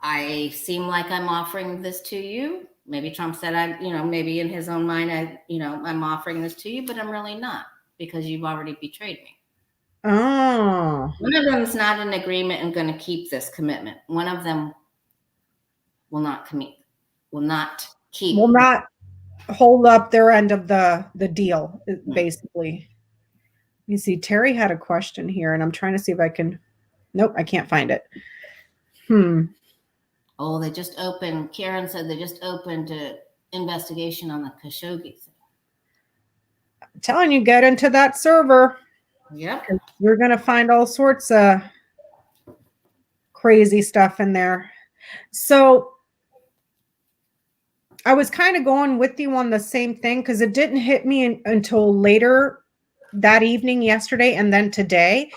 I seem like I'm offering this to you. Maybe Trump said maybe in his own mind, I'm offering this to you, but I'm really not because you've already betrayed me. Oh. One of them is not in agreement and going to keep this commitment. One of them will not commit, will not hold up their end of the deal, basically. You see, Terry had a question here, and I'm trying to see if I can. Nope, I can't find it. Oh, they just opened. Karen said they just opened an investigation on the Khashoggi thing. I'm telling you, get into that server. Yep. You're going to find all sorts of crazy stuff in there. So I was kind of going with you on the same thing because it didn't hit me until later that evening yesterday and then today.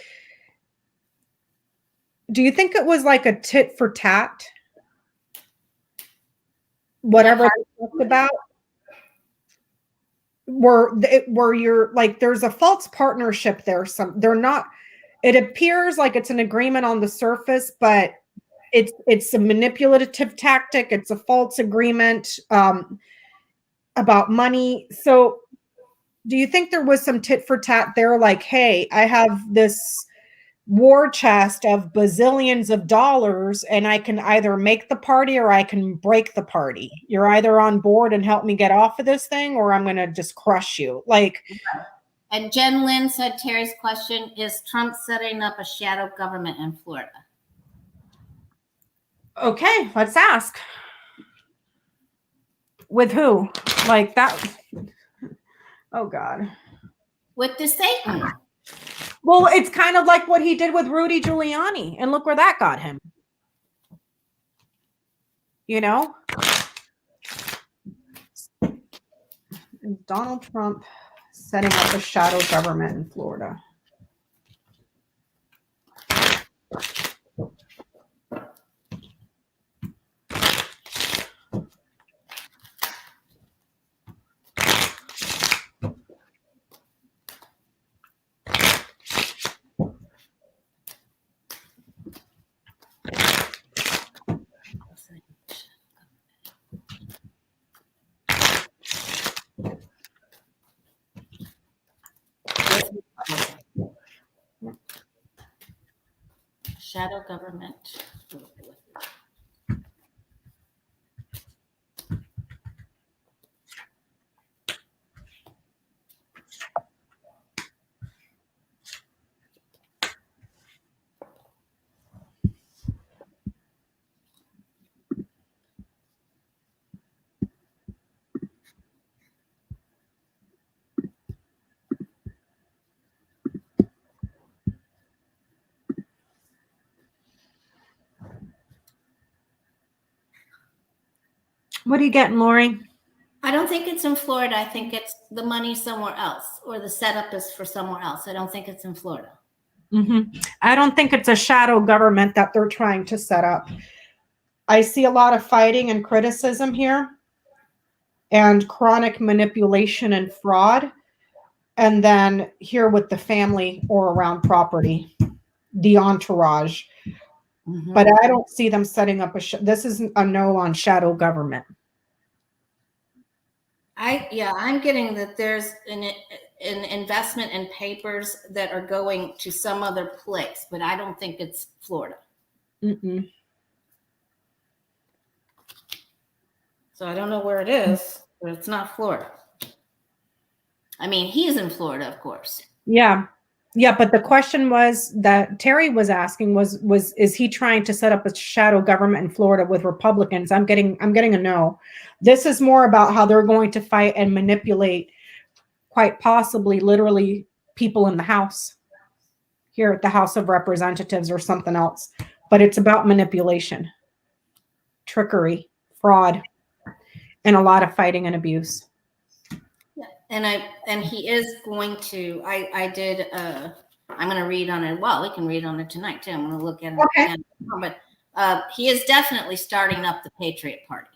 Do you think it was like a tit for tat? Whatever they talked about? Where you're like, there's a false partnership there. They're not, it appears like it's an agreement on the surface, but it's a manipulative tactic. It's a false agreement about money. So do you think there was some tit for tat there? Like, hey, I have this war chest of bazillions of dollars and I can either make the party or I can break the party. You're either on board and help me get off of this thing or I'm going to just crush you. Like, and Jen Lynn said Terry's question is Trump setting up a shadow government in Florida? Okay, let's ask. With who? Like that? Oh God. With the Satan. Well, it's kind of like what he did with Rudy Giuliani, and look where that got him. You know? Donald Trump setting up a shadow government in Florida. Shadow government. What are you getting, Lori? I don't think it's in Florida. I think it's the money somewhere else, or the setup is for somewhere else. I don't think it's in Florida. I don't think it's a shadow government that they're trying to set up. I see a lot of fighting and criticism here and chronic manipulation and fraud. And then here with the family or around property, the entourage. But I don't see them setting up this is a no on shadow government. I'm getting that there's an investment in papers that are going to some other place, but I don't think it's Florida. Mm-mm. So I don't know where it is, but it's not Florida. I mean, he's in Florida, of course. Yeah. Yeah, but the question was that Terry was asking was is he trying to set up a shadow government in Florida with Republicans? I'm getting a no. This is more about how they're going to fight and manipulate, quite possibly literally, people in the House here at the House of Representatives or something else. But it's about manipulation, trickery, fraud, and a lot of fighting and abuse. And he is going to. I'm going to read on it. Well, we can read on it tonight too. I'm going to look at it. Okay. But he is definitely starting up the Patriot Party.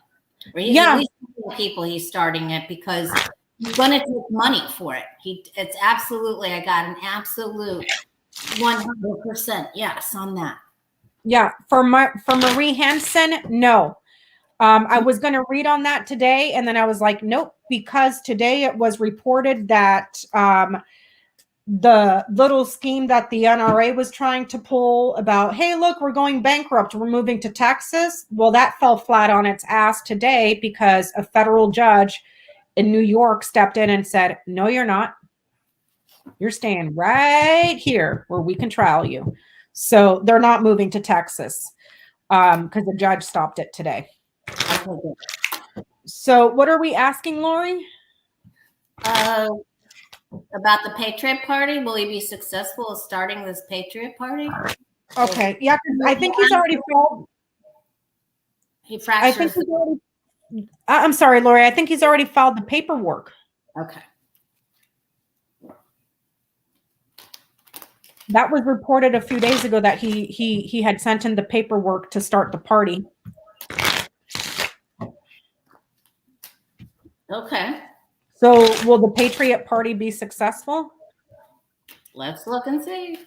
Or he's Yeah. at least people he's starting it because he's going to take money for it. It's absolutely. I got an absolute 100% yes on that. Yeah. For Marie Hansen, no. I was going to read on that today, and then I was like, nope, because today it was reported that the little scheme that the NRA was trying to pull about, hey, look, we're going bankrupt, we're moving to Texas. Well, that fell flat on its ass today because a federal judge in New York stepped in and said, no, you're not. You're staying right here where we can trial you. So they're not moving to Texas because the judge stopped it today. So what are we asking, Lori? About the Patriot Party. Will he be successful at starting this Patriot Party? Okay. Yeah, I think he's already filed. He fractures. I'm sorry, Lori. I think he's already filed the paperwork. Okay. That was reported a few days ago that he had sent in the paperwork to start the party. Okay. So will the Patriot Party be successful? Let's look and see.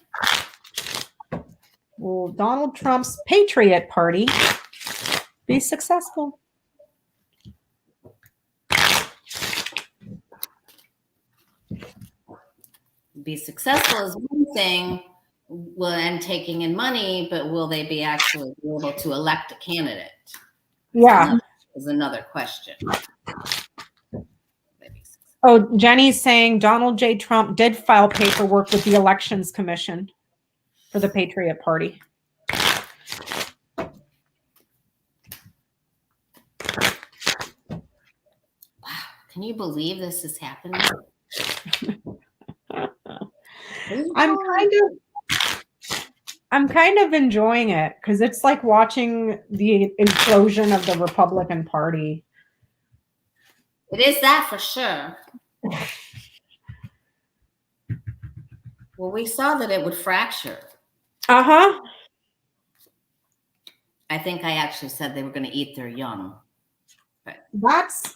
Will Donald Trump's Patriot Party be successful? Be successful is one thing, and taking in money, but will they be actually be able to elect a candidate? Yeah. Is another question. Oh, Jenny's saying Donald J. Trump did file paperwork with the Elections Commission for the Patriot Party. Wow. Can you believe this is happening? I'm kind of enjoying it because it's like watching the implosion of the Republican Party. It is that for sure. Well, we saw that it would fracture. Uh-huh. I think I actually said they were going to eat their young. But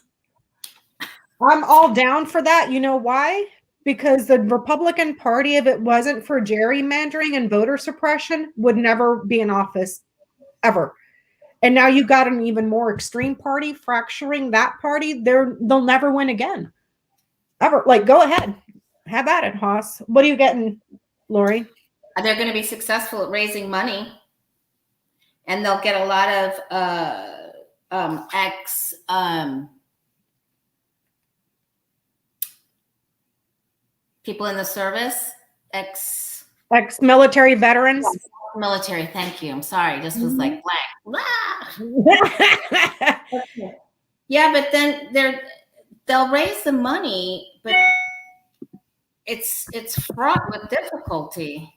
I'm all down for that. You know why? Because the Republican Party, if it wasn't for gerrymandering and voter suppression, would never be in office ever. And now you got an even more extreme party fracturing that party. They'll never win again. Ever. Like, go ahead. Have at it, Haas. What are you getting, Lori? They're going to be successful at raising money. And they'll get a lot of people in the service, ex-military veterans. Military, thank you. I'm sorry. This was like blank. Yeah, but then they'll raise the money, but it's fraught with difficulty.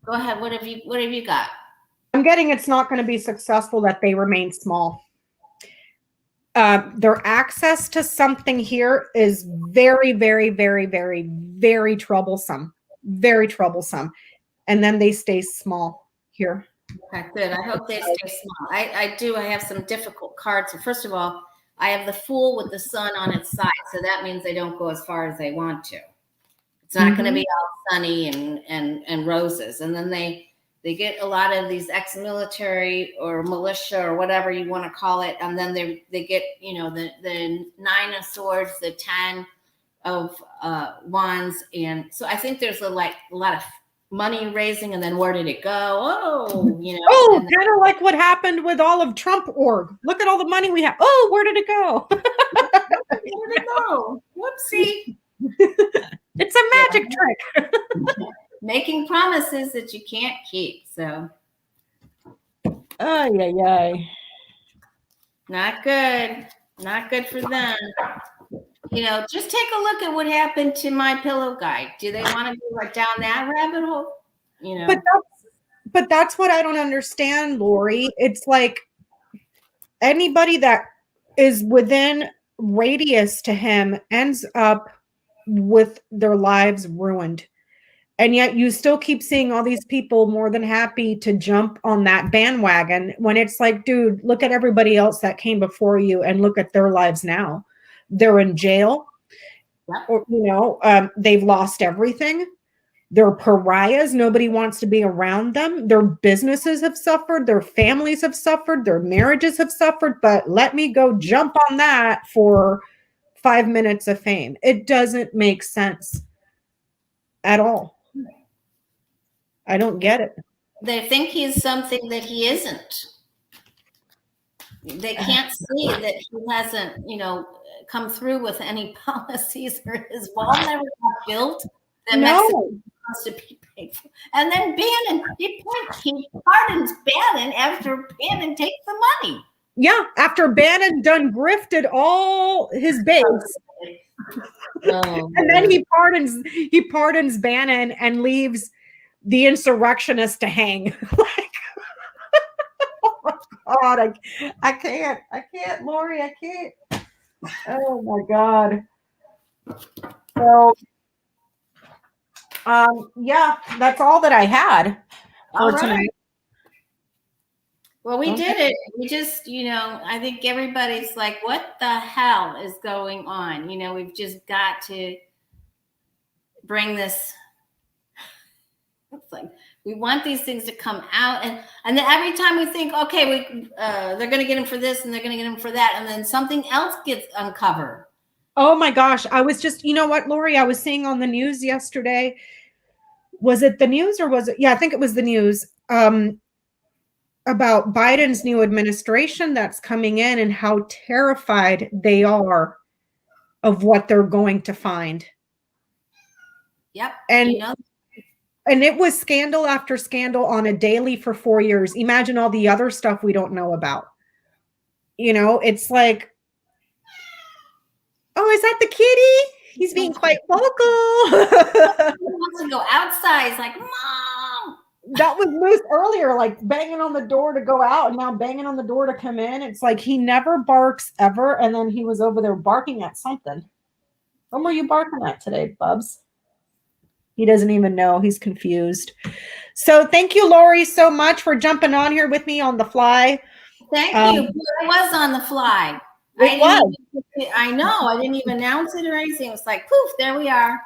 Go ahead. What have you got? I'm getting it's not going to be successful that they remain small. Their access to something here is very, very, very, very, very troublesome. Very troublesome. And then they stay small here. Okay, good. I hope they stay small. I have some difficult cards. So first of all, I have the Fool with the sun on its side. So that means they don't go as far as they want to. It's not going to be all sunny and roses. And then they get a lot of these ex-military or militia or whatever you want to call it. And then they get, the 9 of swords, the 10 of wands, and so I think there's a lot of money raising, and then where did it go? Oh, Oh, kind of like what happened with all of Trump org. Look at all the money we have. Oh, where did it go? Where did it go? Whoopsie. It's a magic trick. Making promises that you can't keep. So Ay, ay, ay. not good. Not good for them. Just take a look at what happened to My Pillow Guy. Do they want to go right down that rabbit hole? But that's what I don't understand, Lori. It's like anybody that is within radius to him ends up with their lives ruined. And yet you still keep seeing all these people more than happy to jump on that bandwagon when it's like, dude, look at everybody else that came before you and look at their lives now. They're in jail. Yep. Or, they've lost everything. They're pariahs. Nobody wants to be around them. Their businesses have suffered. Their families have suffered. Their marriages have suffered. But let me go jump on that for 5 minutes of fame. It doesn't make sense at all. I don't get it. They think he's something that he isn't. They can't see that he hasn't, come through with any policies, or his wall never got built. That Mexico wants to be paid for. And then Bannon, he pardons Bannon after Bannon takes the money. Yeah, after Bannon done grifted all his base. And then he pardons Bannon and leaves the insurrectionist to hang. Like, oh my God, I can't, Lori, I can't. Oh my God. So, yeah, that's all that I had for tonight. Well, we did it. We just, I think everybody's like, what the hell is going on? We've just got to bring this. It's like, we want these things to come out. And then every time we think, okay, they're going to get him for this and they're going to get him for that. And then something else gets uncovered. Oh my gosh. I was just, you know what, Lori, I was seeing on the news yesterday. Was it the news or was it? Yeah, I think it was the news. About Biden's new administration that's coming in and how terrified they are of what they're going to find. Yep. And it was scandal after scandal on a daily for 4 years. Imagine all the other stuff we don't know about. It's like, oh, is that the kitty? He's being quite vocal. He wants to go outside. He's like, Mom. That was Moose earlier, like banging on the door to go out and now banging on the door to come in. It's like he never barks ever. And then he was over there barking at something. What were you barking at today, Bubs? He doesn't even know. He's confused. So thank you, Lori, so much for jumping on here with me on the fly. Thank you. It was on the fly. I know. I didn't even announce it or anything. It was like, poof, there we are.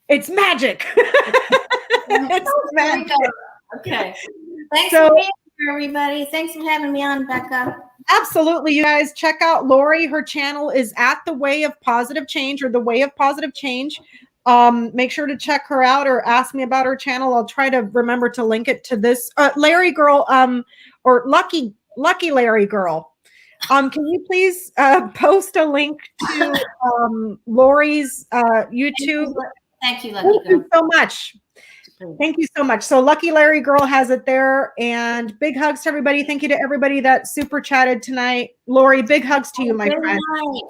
It's magic. It's magic. Okay. Thanks for being here, everybody. Thanks for having me on, Becca. Absolutely. You guys check out Lori. Her channel is at The Way of Positive Change, or The Way of Positive Change. Make sure to check her out or ask me about her channel. I'll try to remember to link it to this. Larry Girl, or Lucky Larry Girl. Can you please post a link to Lori's YouTube? Thank you, Lucky Thank Girl. you so much. Thank you so much. So Lucky Larry Girl has it there. And big hugs to everybody. Thank you to everybody that super chatted tonight. Lori, big hugs to you, my friend.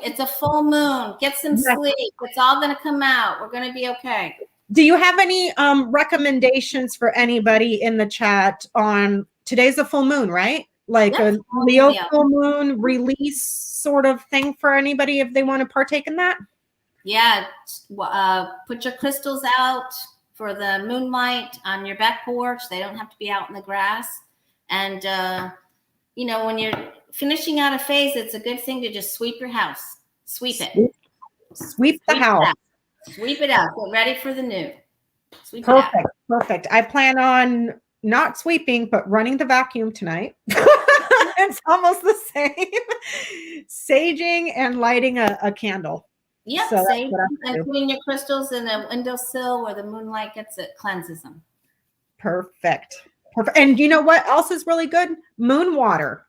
It's a full moon. Get some sleep. It's all going to come out. We're going to be okay. Do you have any recommendations for anybody in the chat on today's a full moon, right? Like a Leo full moon release sort of thing for anybody if they want to partake in that? Yeah. Put your crystals out for the moonlight on your back porch. They don't have to be out in the grass. And, when you're finishing out a phase, it's a good thing to just sweep your house. Sweep it. Sweep the house. Sweep it out. Get ready for the new. Sweep Perfect. it out. Perfect. I plan on not sweeping, but running the vacuum tonight. It's almost the same. Saging and lighting a candle. Yep, So that's save what them I and do. putting your crystals in a windowsill where the moonlight gets it, cleanses them. Perfect. Perfect. And you know what else is really good? Moon water.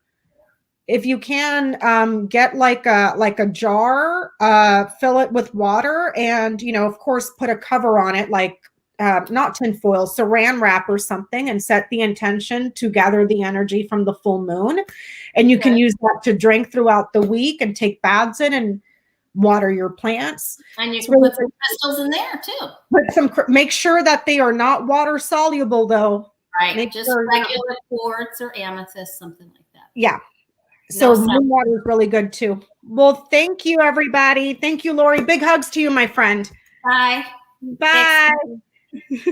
If you can get like a jar, fill it with water, and of course, put a cover on it, like not tin foil, saran wrap or something, and set the intention to gather the energy from the full moon. And you can use that to drink throughout the week and take baths in and water your plants. And you It's can really put some crystals in there too. make sure that they are not water soluble though. Right. Make Just sure regular quartz or amethyst, something like that. Yeah. So No moon water is really good too. Well, thank you, everybody. Thank you, Lori. Big hugs to you, my friend. Bye. Bye. Thanks.